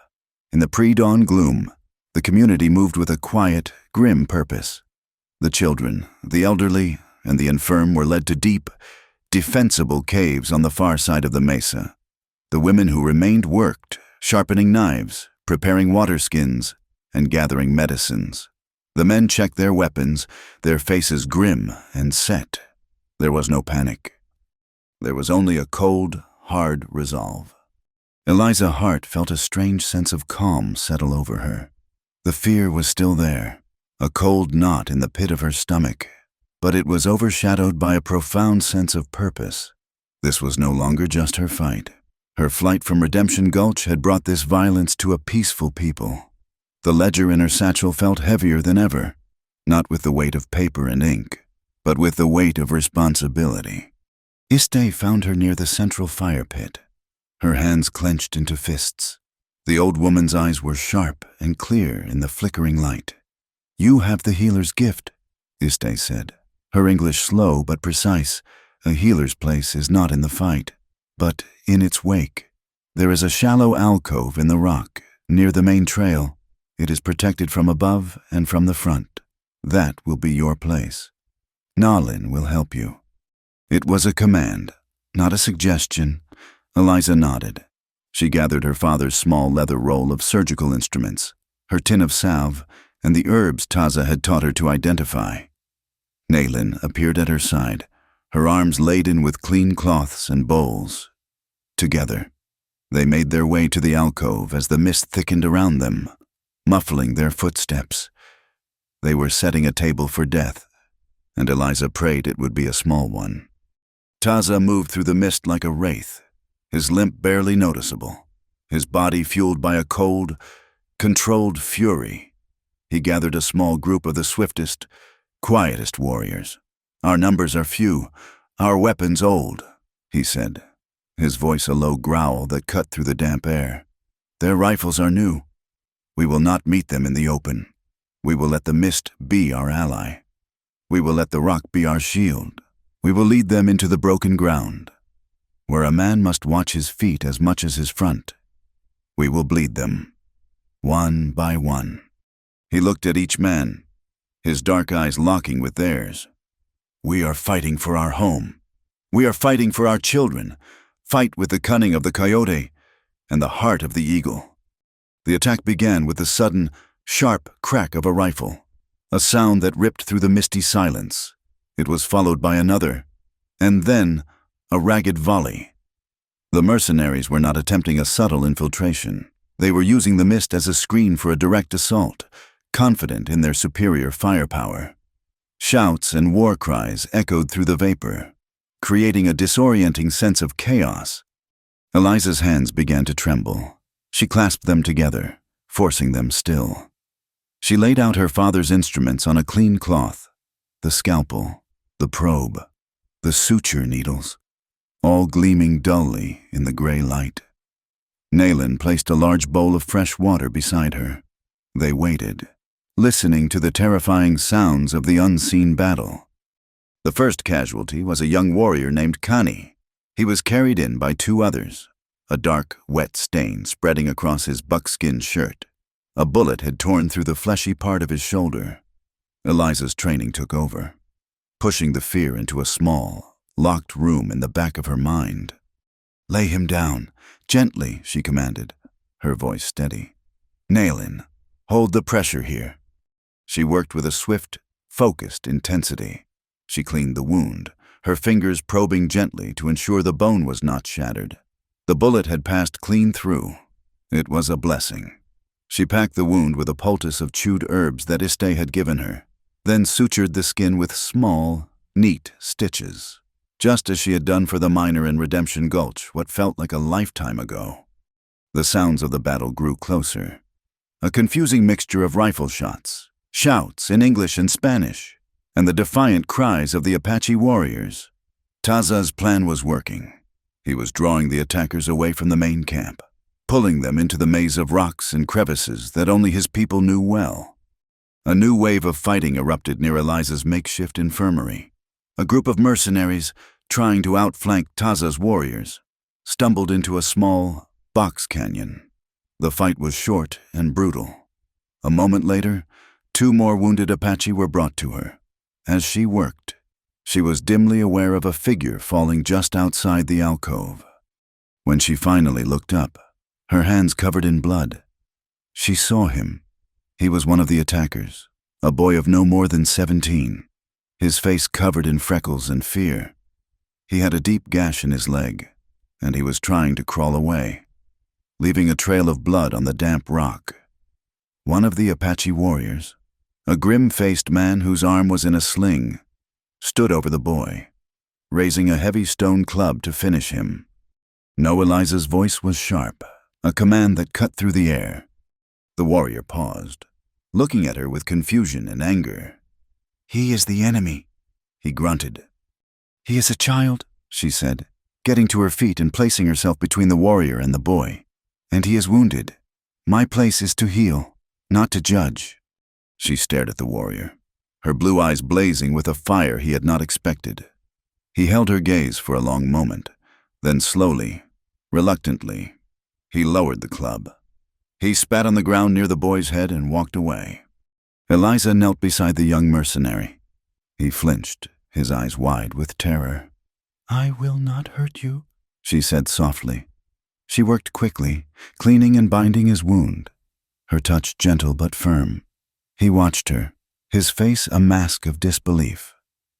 In the pre-dawn gloom, the community moved with a quiet, grim purpose. The children, the elderly, and the infirm were led to deep, defensible caves on the far side of the mesa. The women who remained worked, sharpening knives, preparing water skins, and gathering medicines. The men checked their weapons, their faces grim and set. There was no panic. There was only a cold, hard resolve. Eliza Hart felt a strange sense of calm settle over her. The fear was still there, a cold knot in the pit of her stomach, but it was overshadowed by a profound sense of purpose. This was no longer just her fight. Her flight from Redemption Gulch had brought this violence to a peaceful people. The ledger in her satchel felt heavier than ever, not with the weight of paper and ink, but with the weight of responsibility. Iste found her near the central fire pit, her hands clenched into fists. The old woman's eyes were sharp and clear in the flickering light. "You have the healer's gift," Iste said, her English slow but precise. "A healer's place is not in the fight, but in its wake. There is a shallow alcove in the rock, near the main trail. It is protected from above and from the front. That will be your place. Nalin will help you." It was a command, not a suggestion. Eliza nodded. She gathered her father's small leather roll of surgical instruments, her tin of salve, and the herbs Taza had taught her to identify. Nalin appeared at her side, her arms laden with clean cloths and bowls. Together, they made their way to the alcove as the mist thickened around them, muffling their footsteps. They were setting a table for death, and Eliza prayed it would be a small one. Taza moved through the mist like a wraith, his limp barely noticeable, his body fueled by a cold, controlled fury. He gathered a small group of the swiftest, quietest warriors. "Our numbers are few, our weapons old," he said, his voice a low growl that cut through the damp air. "Their rifles are new. We will not meet them in the open. We will let the mist be our ally. We will let the rock be our shield. We will lead them into the broken ground, where a man must watch his feet as much as his front. We will bleed them, one by one." He looked at each man, his dark eyes locking with theirs. "We are fighting for our home. We are fighting for our children. Fight with the cunning of the coyote and the heart of the eagle." The attack began with the sudden, sharp crack of a rifle, a sound that ripped through the misty silence. It was followed by another, and then a ragged volley. The mercenaries were not attempting a subtle infiltration. They were using the mist as a screen for a direct assault, confident in their superior firepower. Shouts and war cries echoed through the vapor, creating a disorienting sense of chaos. Eliza's hands began to tremble. She clasped them together, forcing them still. She laid out her father's instruments on a clean cloth, the scalpel, the probe, the suture needles, all gleaming dully in the gray light. Nalin placed a large bowl of fresh water beside her. They waited, listening to the terrifying sounds of the unseen battle. The first casualty was a young warrior named Kani. He was carried in by two others, a dark, wet stain spreading across his buckskin shirt, A bullet had torn through the fleshy part of his shoulder. Eliza's training took over, pushing the fear into a small, locked room in the back of her mind. "Lay him down, gently," she commanded, her voice steady. "Nail in. Hold the pressure here." She worked with a swift, focused intensity. She cleaned the wound, her fingers probing gently to ensure the bone was not shattered. The bullet had passed clean through. It was a blessing. She packed the wound with a poultice of chewed herbs that Iste had given her, then sutured the skin with small, neat stitches, just as she had done for the miner in Redemption Gulch what felt like a lifetime ago. The sounds of the battle grew closer. A confusing mixture of rifle shots, shouts in English and Spanish, and the defiant cries of the Apache warriors. Taza's plan was working. He was drawing the attackers away from the main camp, pulling them into the maze of rocks and crevices that only his people knew well. A new wave of fighting erupted near Eliza's makeshift infirmary. A group of mercenaries, trying to outflank Taza's warriors, stumbled into a small box canyon. The fight was short and brutal. A moment later, 2 more wounded Apache were brought to her. As she worked, she was dimly aware of a figure falling just outside the alcove. When she finally looked up, her hands covered in blood, she saw him. He was one of the attackers, a boy of no more than 17, his face covered in freckles and fear. He had a deep gash in his leg, and he was trying to crawl away, leaving a trail of blood on the damp rock. One of the Apache warriors, a grim-faced man whose arm was in a sling, stood over the boy, raising a heavy stone club to finish him. No, Eliza's voice was sharp, a command that cut through the air. The warrior paused, looking at her with confusion and anger. "He is the enemy," he grunted. "He is a child," she said, getting to her feet and placing herself between the warrior and the boy. "And he is wounded. My place is to heal, not to judge." She stared at the warrior, her blue eyes blazing with a fire he had not expected. He held her gaze for a long moment, then slowly, reluctantly, he lowered the club. He spat on the ground near the boy's head and walked away. Eliza knelt beside the young mercenary. He flinched, his eyes wide with terror. "I will not hurt you," she said softly. She worked quickly, cleaning and binding his wound, her touch gentle but firm. He watched her, his face a mask of disbelief.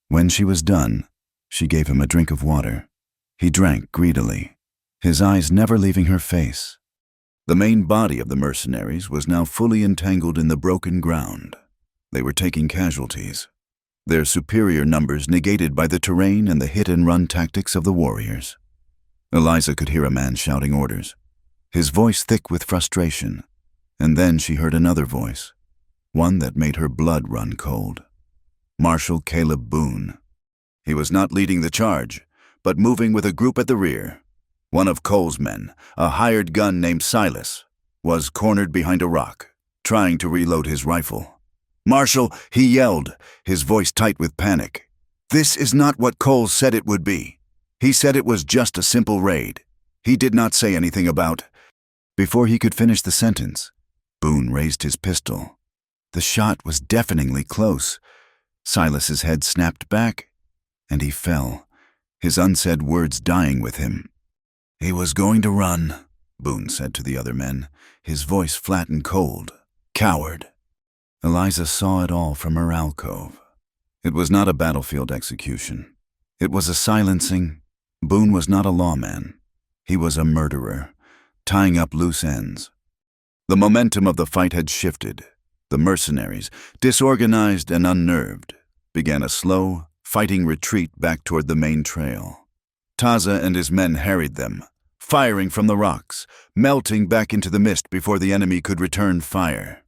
When she was done, she gave him a drink of water. He drank greedily, his eyes never leaving her face. The main body of the mercenaries was now fully entangled in the broken ground. They were taking casualties, their superior numbers negated by the terrain and the hit-and-run tactics of the warriors. Eliza could hear a man shouting orders, his voice thick with frustration, and then she heard another voice, one that made her blood run cold. Marshal Caleb Boone. He was not leading the charge, but moving with a group at the rear. One of Cole's men, a hired gun named Silas, was cornered behind a rock, trying to reload his rifle. "Marshal," he yelled, his voice tight with panic. "This is not what Cole said it would be. He said it was just a simple raid. He did not say anything about—" Before he could finish the sentence, Boone raised his pistol. The shot was deafeningly close. Silas's head snapped back, and he fell, his unsaid words dying with him. "He was going to run," Boone said to the other men, his voice flat and cold. "Coward." Eliza saw it all from her alcove. It was not a battlefield execution. It was a silencing. Boone was not a lawman. He was a murderer, tying up loose ends. The momentum of the fight had shifted. The mercenaries, disorganized and unnerved, began a slow, fighting retreat back toward the main trail. Taza and his men harried them, firing from the rocks, melting back into the mist before the enemy could return fire.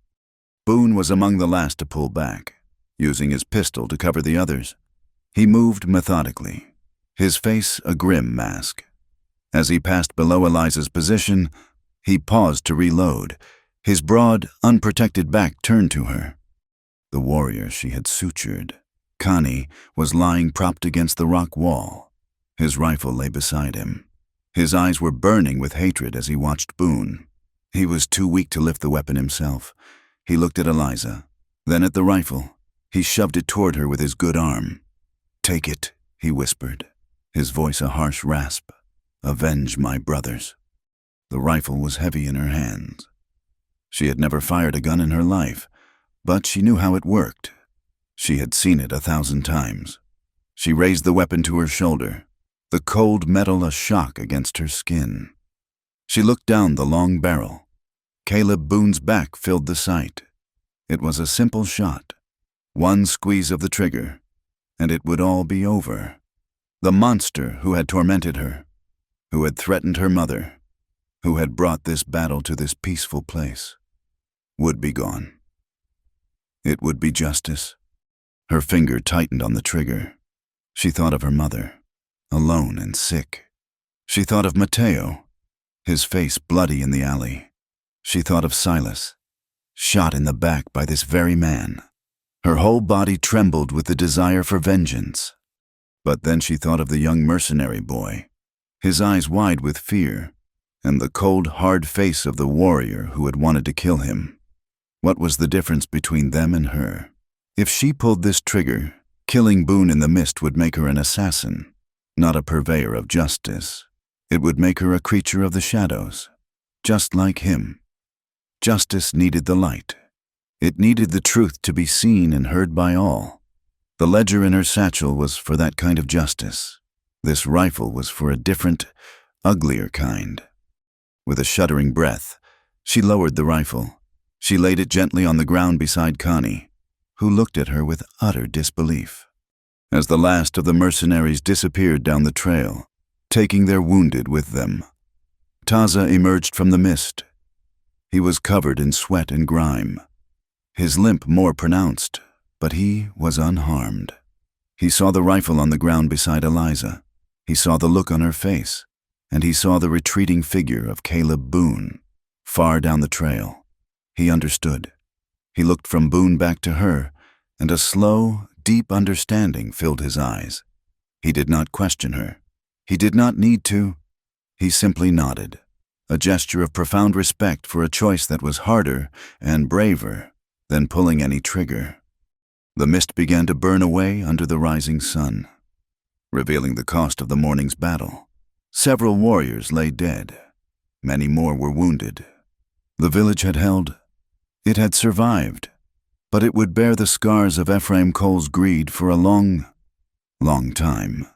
Boone was among the last to pull back, using his pistol to cover the others. He moved methodically, his face a grim mask. As he passed below Eliza's position, he paused to reload, his broad, unprotected back turned to her. The warrior she had sutured, Connie, was lying propped against the rock wall. His rifle lay beside him. His eyes were burning with hatred as he watched Boone. He was too weak to lift the weapon himself. He looked at Eliza, then at the rifle. He shoved it toward her with his good arm. "Take it," he whispered, his voice a harsh rasp. "Avenge my brothers." The rifle was heavy in her hands. She had never fired a gun in her life, but she knew how it worked. She had seen it 1,000 times. She raised the weapon to her shoulder, the cold metal a shock against her skin. She looked down the long barrel. Caleb Boone's back filled the sight. It was a simple shot. One squeeze of the trigger, and it would all be over. The monster who had tormented her, who had threatened her mother, who had brought this battle to this peaceful place, would be gone. It would be justice. Her finger tightened on the trigger. She thought of her mother, alone and sick. She thought of Mateo, his face bloody in the alley. She thought of Silas, shot in the back by this very man. Her whole body trembled with the desire for vengeance. But then she thought of the young mercenary boy, his eyes wide with fear, and the cold, hard face of the warrior who had wanted to kill him. What was the difference between them and her? If she pulled this trigger, killing Boone in the mist would make her an assassin, not a purveyor of justice. It would make her a creature of the shadows, just like him. Justice needed the light. It needed the truth to be seen and heard by all. The ledger in her satchel was for that kind of justice. This rifle was for a different, uglier kind. With a shuddering breath, she lowered the rifle. She laid it gently on the ground beside Connie, who looked at her with utter disbelief. As the last of the mercenaries disappeared down the trail, taking their wounded with them, Taza emerged from the mist. He was covered in sweat and grime, his limp more pronounced, but he was unharmed. He saw the rifle on the ground beside Eliza. He saw the look on her face, and he saw the retreating figure of Caleb Boone, far down the trail. He understood. He looked from Boone back to her, and a slow, deep understanding filled his eyes. He did not question her. He did not need to. He simply nodded, a gesture of profound respect for a choice that was harder and braver than pulling any trigger. The mist began to burn away under the rising sun, revealing the cost of the morning's battle. Several warriors lay dead. Many more were wounded. The village had held. It had survived, but it would bear the scars of Ephraim Cole's greed for a long, long time.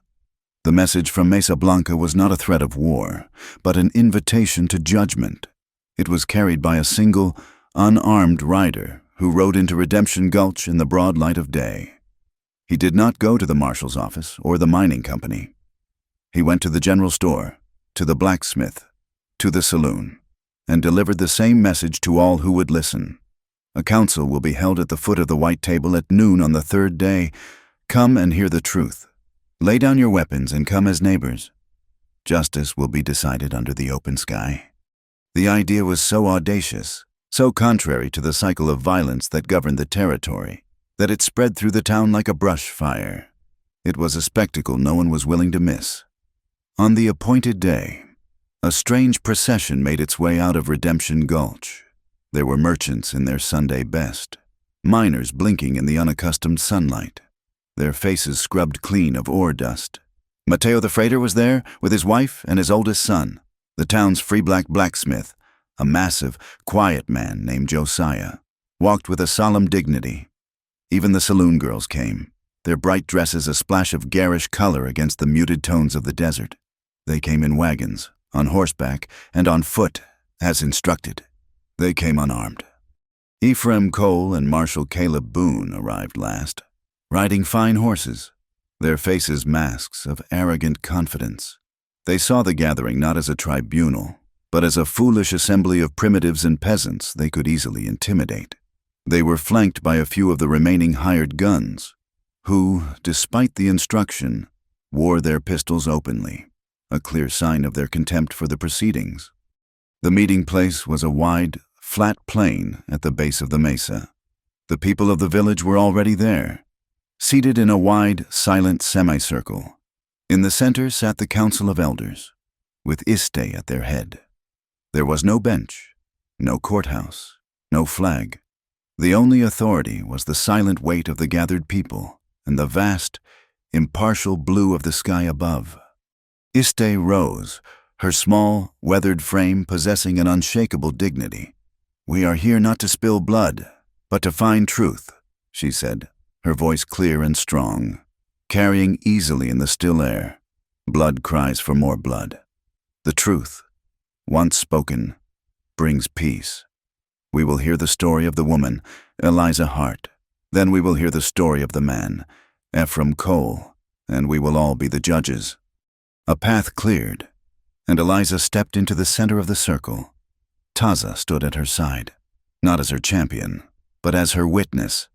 The message from Mesa Blanca was not a threat of war, but an invitation to judgment. It was carried by a single, unarmed rider who rode into Redemption Gulch in the broad light of day. He did not go to the marshal's office or the mining company. He went to the general store, to the blacksmith, to the saloon, and delivered the same message to all who would listen. A council will be held at the foot of the white table at noon on the 3rd day. Come and hear the truth. Lay down your weapons and come as neighbors. Justice will be decided under the open sky. The idea was so audacious, so contrary to the cycle of violence that governed the territory, that it spread through the town like a brush fire. It was a spectacle no one was willing to miss. On the appointed day, a strange procession made its way out of Redemption Gulch. There were merchants in their Sunday best, miners blinking in the unaccustomed sunlight, their faces scrubbed clean of ore dust. Mateo the freighter was there with his wife and his oldest son, the town's free black blacksmith, a massive, quiet man named Josiah, walked with a solemn dignity. Even the saloon girls came, their bright dresses a splash of garish color against the muted tones of the desert. They came in wagons, on horseback, and on foot, as instructed. They came unarmed. Ephraim Cole and Marshal Caleb Boone arrived last, riding fine horses, their faces masks of arrogant confidence. They saw the gathering not as a tribunal, but as a foolish assembly of primitives and peasants they could easily intimidate. They were flanked by a few of the remaining hired guns, who, despite the instruction, wore their pistols openly, a clear sign of their contempt for the proceedings. The meeting place was a wide, flat plain at the base of the mesa. The people of the village were already there, seated in a wide, silent semicircle. In the center sat the council of elders, with Iste at their head. There was no bench, No courthouse, no flag. The only authority was the silent weight of the gathered people and the vast, impartial blue of the sky above. Iste rose, her small, weathered frame possessing an unshakable dignity. "We are here not to spill blood, but to find truth," she said, her voice clear and strong, carrying easily in the still air. Blood cries for more blood. The truth, once spoken, brings peace. We will hear the story of the woman, Eliza Hart. Then we will hear the story of the man, Ephraim Cole, and we will all be the judges. A path cleared, and Eliza stepped into the center of the circle. Taza stood at her side, not as her champion, but as her witness.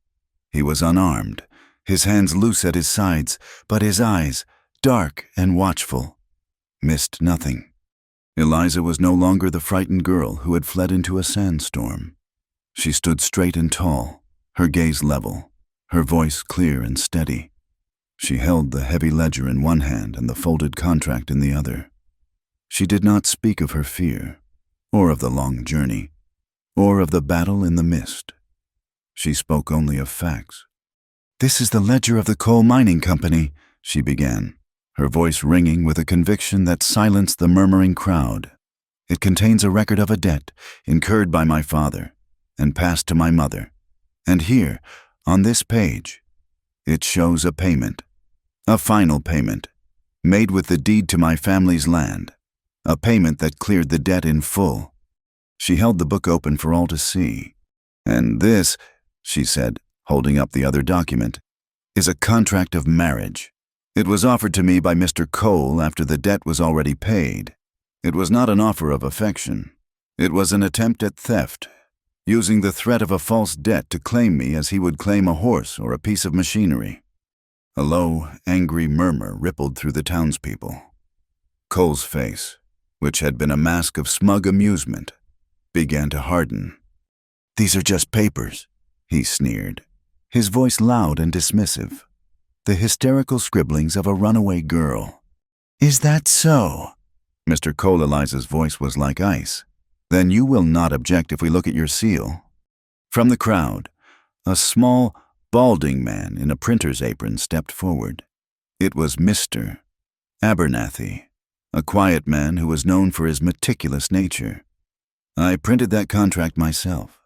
He was unarmed, his hands loose at his sides, but his eyes, dark and watchful, missed nothing. Eliza was no longer the frightened girl who had fled into a sandstorm. She stood straight and tall, her gaze level, her voice clear and steady. She held the heavy ledger in one hand and the folded contract in the other. She did not speak of her fear, or of the long journey, or of the battle in the mist. She spoke only of facts. "This is the ledger of the coal mining company," she began, her voice ringing with a conviction that silenced the murmuring crowd. "It contains a record of a debt incurred by my father and passed to my mother. And here, on this page, it shows a payment, a final payment, made with the deed to my family's land, a payment that cleared the debt in full." She held the book open for all to see. "And this," she said, holding up the other document, "is a contract of marriage. It was offered to me by Mr. Cole after the debt was already paid. It was not an offer of affection. It was an attempt at theft, using the threat of a false debt to claim me as he would claim a horse or a piece of machinery." A low, angry murmur rippled through the townspeople. Cole's face, which had been a mask of smug amusement, began to harden. "These are just papers," he sneered, his voice loud and dismissive. The hysterical scribblings of a runaway girl. "Is that so?" Mr. Cole Eliza's voice was like ice. "Then you will not object if we look at your seal." From the crowd, a small, balding man in a printer's apron stepped forward. It was Mr. Abernathy, a quiet man who was known for his meticulous nature. "I printed that contract myself,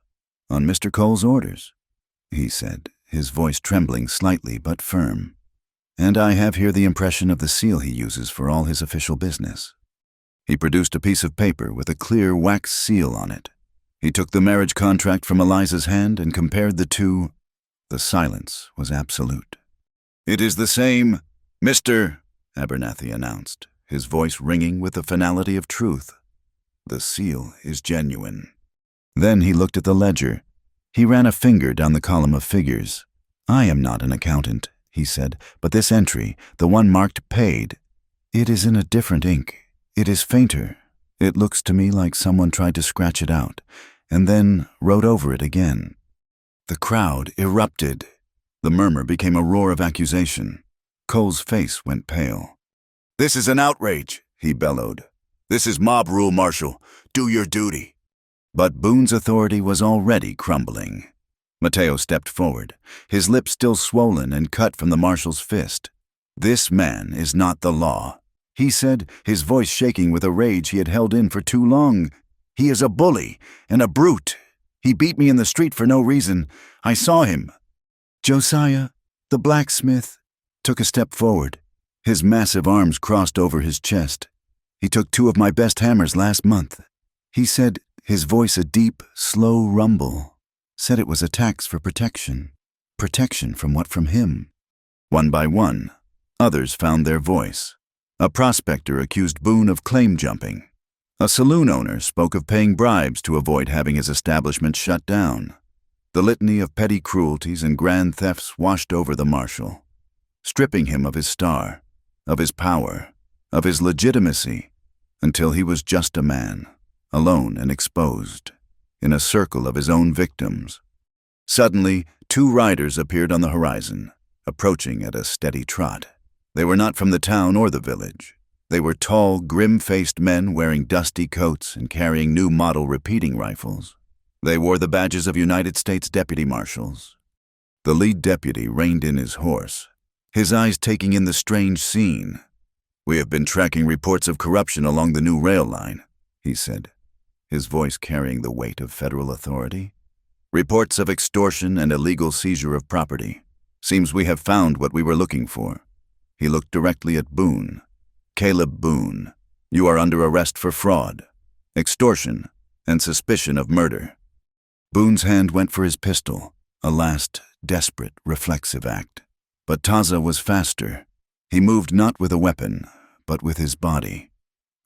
on Mr. Cole's orders," he said, his voice trembling slightly but firm. "And I have here the impression of the seal he uses for all his official business." He produced a piece of paper with a clear wax seal on it. He took the marriage contract from Eliza's hand and compared the two. The silence was absolute. "It is the same, Mr. Abernathy announced, his voice ringing with the finality of truth. "The seal is genuine." Then he looked at the ledger. He ran a finger down the column of figures. "I am not an accountant," he said, "but this entry, the one marked paid, it is in a different ink. It is fainter. It looks to me like someone tried to scratch it out, and then wrote over it again." The crowd erupted. The murmur became a roar of accusation. Cole's face went pale. "This is an outrage," he bellowed. "This is mob rule, Marshal. Do your duty." But Boone's authority was already crumbling. Mateo stepped forward, his lips still swollen and cut from the marshal's fist. "This man is not the law," he said, his voice shaking with a rage he had held in for too long. "He is a bully and a brute. He beat me in the street for no reason. I saw him." Josiah, the blacksmith, took a step forward. His massive arms crossed over his chest. "He took 2 of my best hammers last month," he said, his voice a deep, slow rumble. "Said it was a tax for protection. Protection from what? From him." One by one, others found their voice. A prospector accused Boone of claim jumping. A saloon owner spoke of paying bribes to avoid having his establishment shut down. The litany of petty cruelties and grand thefts washed over the marshal, stripping him of his star, of his power, of his legitimacy, until he was just a man, alone and exposed, in a circle of his own victims. Suddenly, 2 riders appeared on the horizon, approaching at a steady trot. They were not from the town or the village. They were tall, grim-faced men wearing dusty coats and carrying new model repeating rifles. They wore the badges of United States deputy marshals. The lead deputy reined in his horse, his eyes taking in the strange scene. "We have been tracking reports of corruption along the new rail line," he said, his voice carrying the weight of federal authority. "Reports of extortion and illegal seizure of property. Seems we have found what we were looking for." He looked directly at Boone. "Caleb Boone, you are under arrest for fraud, extortion, and suspicion of murder." Boone's hand went for his pistol, a last, desperate, reflexive act. But Taza was faster. He moved not with a weapon, but with his body.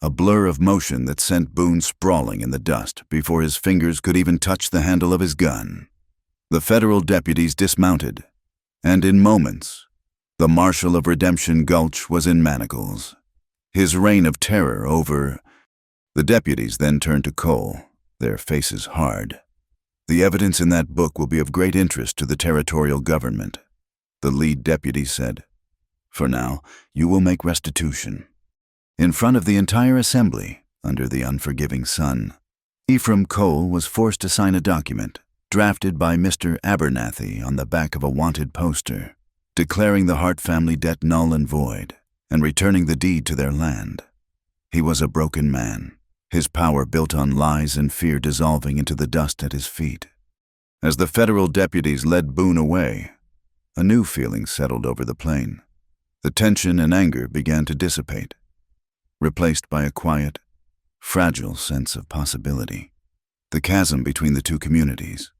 A blur of motion that sent Boone sprawling in the dust before his fingers could even touch the handle of his gun. The federal deputies dismounted, and in moments, the Marshal of Redemption Gulch was in manacles, his reign of terror over. The deputies then turned to Cole, their faces hard. "The evidence in that book will be of great interest to the territorial government," the lead deputy said. "For now, you will make restitution." In front of the entire assembly, under the unforgiving sun, Ephraim Cole was forced to sign a document, drafted by Mr. Abernathy on the back of a wanted poster, declaring the Hart family debt null and void, and returning the deed to their land. He was a broken man, his power built on lies and fear dissolving into the dust at his feet. As the federal deputies led Boone away, a new feeling settled over the plain. The tension and anger began to dissipate, replaced by a quiet, fragile sense of possibility. The chasm between the two communities,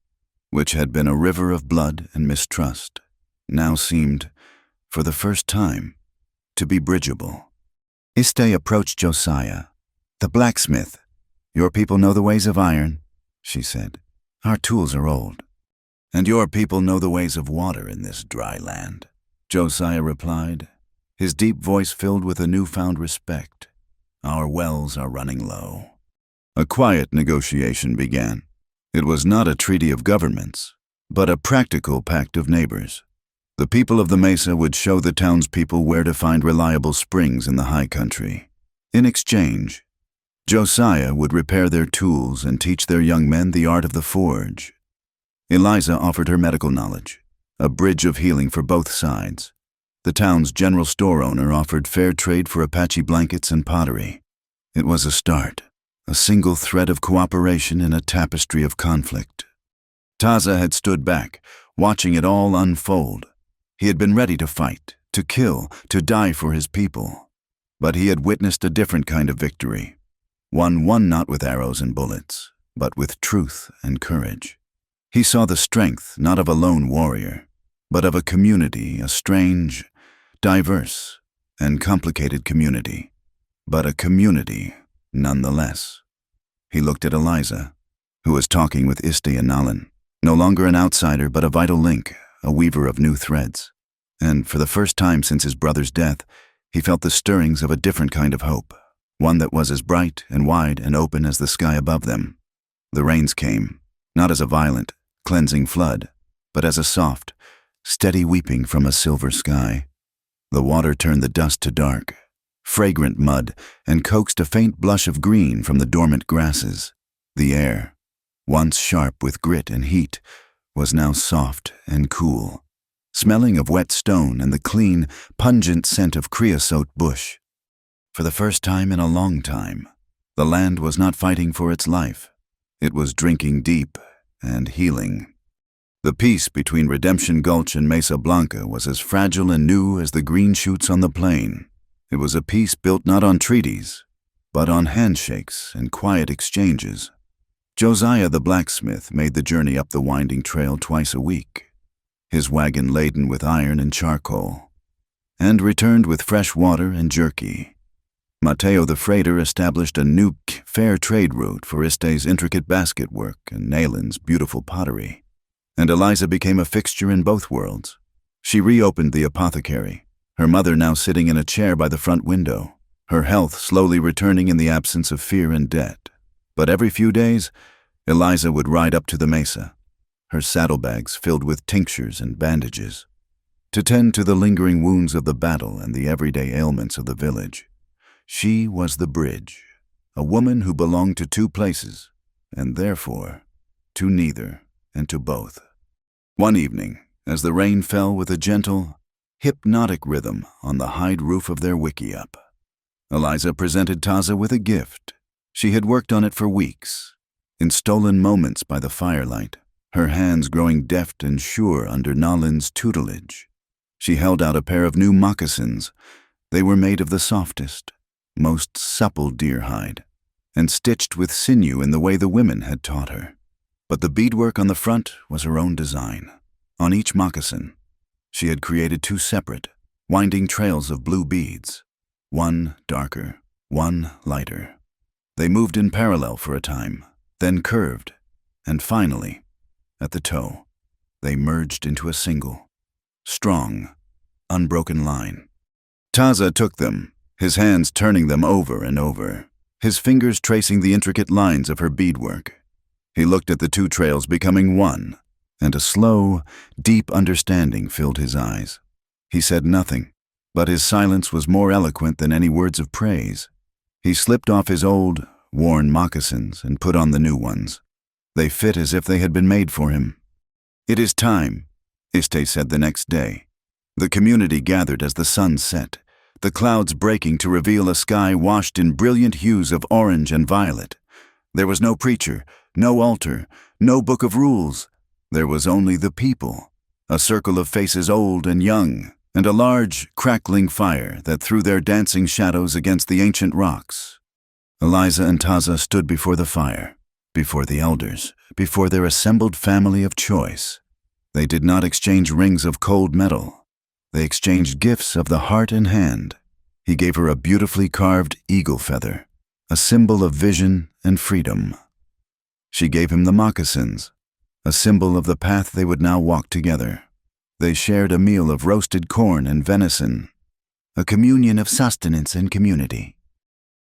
which had been a river of blood and mistrust, now seemed, for the first time, to be bridgeable. Iste approached Josiah. "The blacksmith. Your people know the ways of iron," she said. "Our tools are old." "And your people know the ways of water in this dry land," Josiah replied, his deep voice filled with a newfound respect. "Our wells are running low." A quiet negotiation began. It was not a treaty of governments, but a practical pact of neighbors. The people of the Mesa would show the townspeople where to find reliable springs in the high country. In exchange, Josiah would repair their tools and teach their young men the art of the forge. Eliza offered her medical knowledge, a bridge of healing for both sides. The town's general store owner offered fair trade for Apache blankets and pottery. It was a start, a single thread of cooperation in a tapestry of conflict. Taza had stood back, watching it all unfold. He had been ready to fight, to kill, to die for his people. But he had witnessed a different kind of victory, one won not with arrows and bullets, but with truth and courage. He saw the strength not of a lone warrior, but of a community, a strange, diverse, and complicated community, but a community nonetheless. He looked at Eliza, who was talking with Iste and Nalan, no longer an outsider but a vital link, a weaver of new threads. And for the first time since his brother's death, he felt the stirrings of a different kind of hope, one that was as bright and wide and open as the sky above them. The rains came, not as a violent, cleansing flood, but as a soft, steady weeping from a silver sky. The water turned the dust to dark, fragrant mud, and coaxed a faint blush of green from the dormant grasses. The air, once sharp with grit and heat, was now soft and cool, smelling of wet stone and the clean, pungent scent of creosote bush. For the first time in a long time, the land was not fighting for its life. It was drinking deep and healing. The peace between Redemption Gulch and Mesa Blanca was as fragile and new as the green shoots on the plain. It was a peace built not on treaties, but on handshakes and quiet exchanges. Josiah the blacksmith made the journey up the winding trail twice a week, his wagon laden with iron and charcoal, and returned with fresh water and jerky. Mateo the freighter established a new fair trade route for Iste's intricate basket work and Nalan's beautiful pottery. And Eliza became a fixture in both worlds. She reopened the apothecary, her mother now sitting in a chair by the front window, her health slowly returning in the absence of fear and debt. But every few days, Eliza would ride up to the mesa, her saddlebags filled with tinctures and bandages, to tend to the lingering wounds of the battle and the everyday ailments of the village. She was the bridge, a woman who belonged to two places, and therefore to neither and to both. One evening, as the rain fell with a gentle, hypnotic rhythm on the hide roof of their wickiup, Eliza presented Taza with a gift. She had worked on it for weeks, in stolen moments by the firelight, her hands growing deft and sure under Nalin's tutelage. She held out a pair of new moccasins. They were made of the softest, most supple deer hide, and stitched with sinew in the way the women had taught her. But the beadwork on the front was her own design. On each moccasin, she had created two separate, winding trails of blue beads, one darker, one lighter. They moved in parallel for a time, then curved, and finally, at the toe, they merged into a single, strong, unbroken line. Taza took them, his hands turning them over and over, his fingers tracing the intricate lines of her beadwork. He looked at the two trails becoming one, and a slow, deep understanding filled his eyes. He said nothing, but his silence was more eloquent than any words of praise. He slipped off his old, worn moccasins and put on the new ones. They fit as if they had been made for him. "It is time," Iste said the next day. The community gathered as the sun set, the clouds breaking to reveal a sky washed in brilliant hues of orange and violet. There was no preacher, no altar, no book of rules. There was only the people, a circle of faces old and young, and a large, crackling fire that threw their dancing shadows against the ancient rocks. Eliza and Taza stood before the fire, before the elders, before their assembled family of choice. They did not exchange rings of cold metal. They exchanged gifts of the heart and hand. He gave her a beautifully carved eagle feather, a symbol of vision and freedom. She gave him the moccasins, a symbol of the path they would now walk together. They shared a meal of roasted corn and venison, a communion of sustenance and community.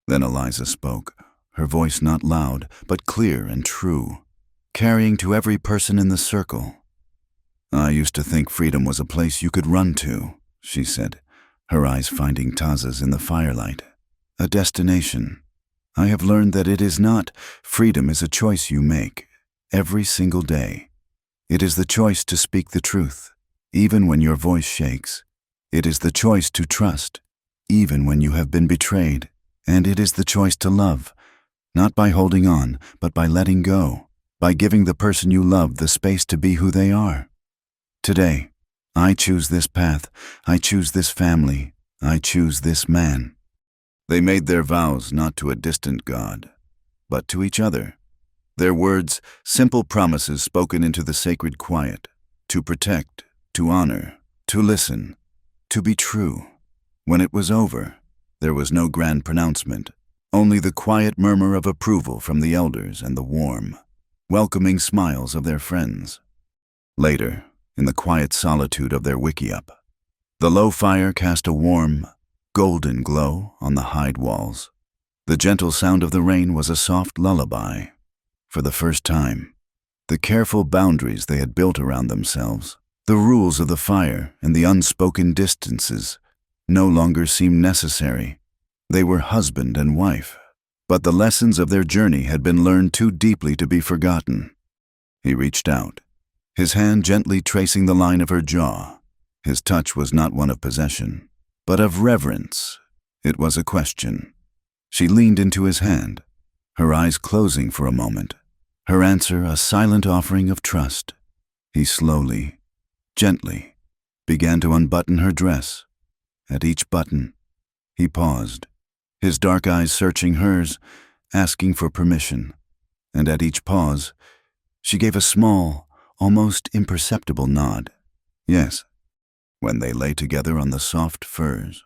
Then Eliza spoke, her voice not loud, but clear and true, carrying to every person in the circle. "I used to think freedom was a place you could run to," she said, her eyes finding Taza's in the firelight. "A destination. I have learned that it is not. Freedom is a choice you make, every single day. It is the choice to speak the truth, even when your voice shakes. It is the choice to trust, even when you have been betrayed. And it is the choice to love, not by holding on, but by letting go, by giving the person you love the space to be who they are. Today, I choose this path, I choose this family, I choose this man." They made their vows not to a distant God, but to each other. Their words, simple promises spoken into the sacred quiet, to protect, to honor, to listen, to be true. When it was over, there was no grand pronouncement, only the quiet murmur of approval from the elders and the warm, welcoming smiles of their friends. Later, in the quiet solitude of their wickiup, the low fire cast a warm, golden glow on the hide walls. The gentle sound of the rain was a soft lullaby. For the first time, the careful boundaries they had built around themselves, the rules of the fire and the unspoken distances, no longer seemed necessary. They were husband and wife, but the lessons of their journey had been learned too deeply to be forgotten. He reached out, his hand gently tracing the line of her jaw. His touch was not one of possession, but of reverence. It was a question. She leaned into his hand, her eyes closing for a moment, her answer a silent offering of trust. He slowly, gently, began to unbutton her dress. At each button, he paused, his dark eyes searching hers, asking for permission. And at each pause, she gave a small, almost imperceptible nod. Yes. When they lay together on the soft furs,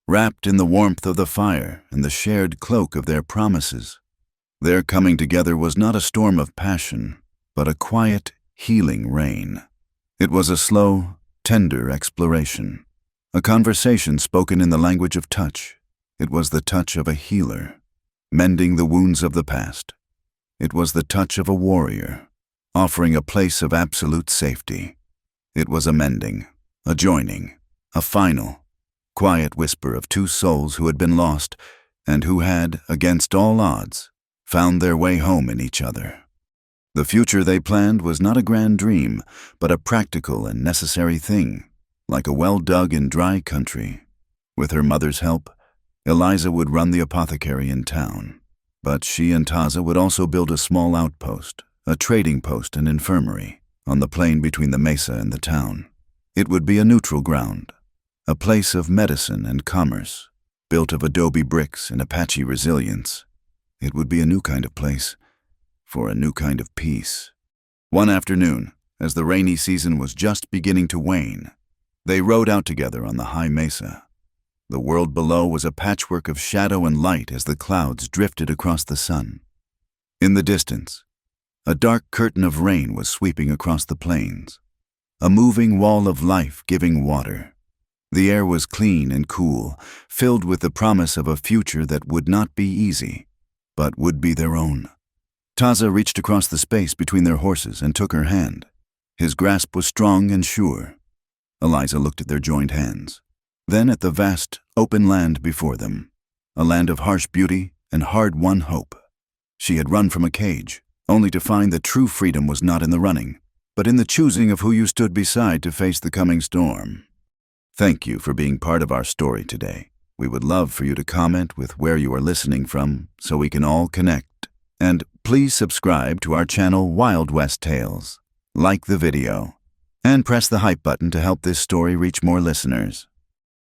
wrapped in the warmth of the fire and the shared cloak of their promises, their coming together was not a storm of passion, but a quiet, healing rain. It was a slow, tender exploration, a conversation spoken in the language of touch. It was the touch of a healer, mending the wounds of the past. It was the touch of a warrior, offering a place of absolute safety. It was a mending, a joining, a final, quiet whisper of two souls who had been lost and who had, against all odds, found their way home in each other. The future they planned was not a grand dream, but a practical and necessary thing, like a well-dug and dry country. With her mother's help, Eliza would run the apothecary in town. But she and Taza would also build a small outpost, a trading post and infirmary, on the plain between the mesa and the town. It would be a neutral ground, a place of medicine and commerce, built of adobe bricks and Apache resilience. It would be a new kind of place, for a new kind of peace. One afternoon, as the rainy season was just beginning to wane, they rode out together on the high mesa. The world below was a patchwork of shadow and light as the clouds drifted across the sun. In the distance, a dark curtain of rain was sweeping across the plains, a moving wall of life giving water. The air was clean and cool, filled with the promise of a future that would not be easy, but would be their own. Taza reached across the space between their horses and took her hand. His grasp was strong and sure. Eliza looked at their joined hands, then at the vast, open land before them, a land of harsh beauty and hard-won hope. She had run from a cage, only to find that true freedom was not in the running, but in the choosing of who you stood beside to face the coming storm. Thank you for being part of our story today. We would love for you to comment with where you are listening from so we can all connect. And please subscribe to our channel Wild West Tales, like the video, and press the hype button to help this story reach more listeners.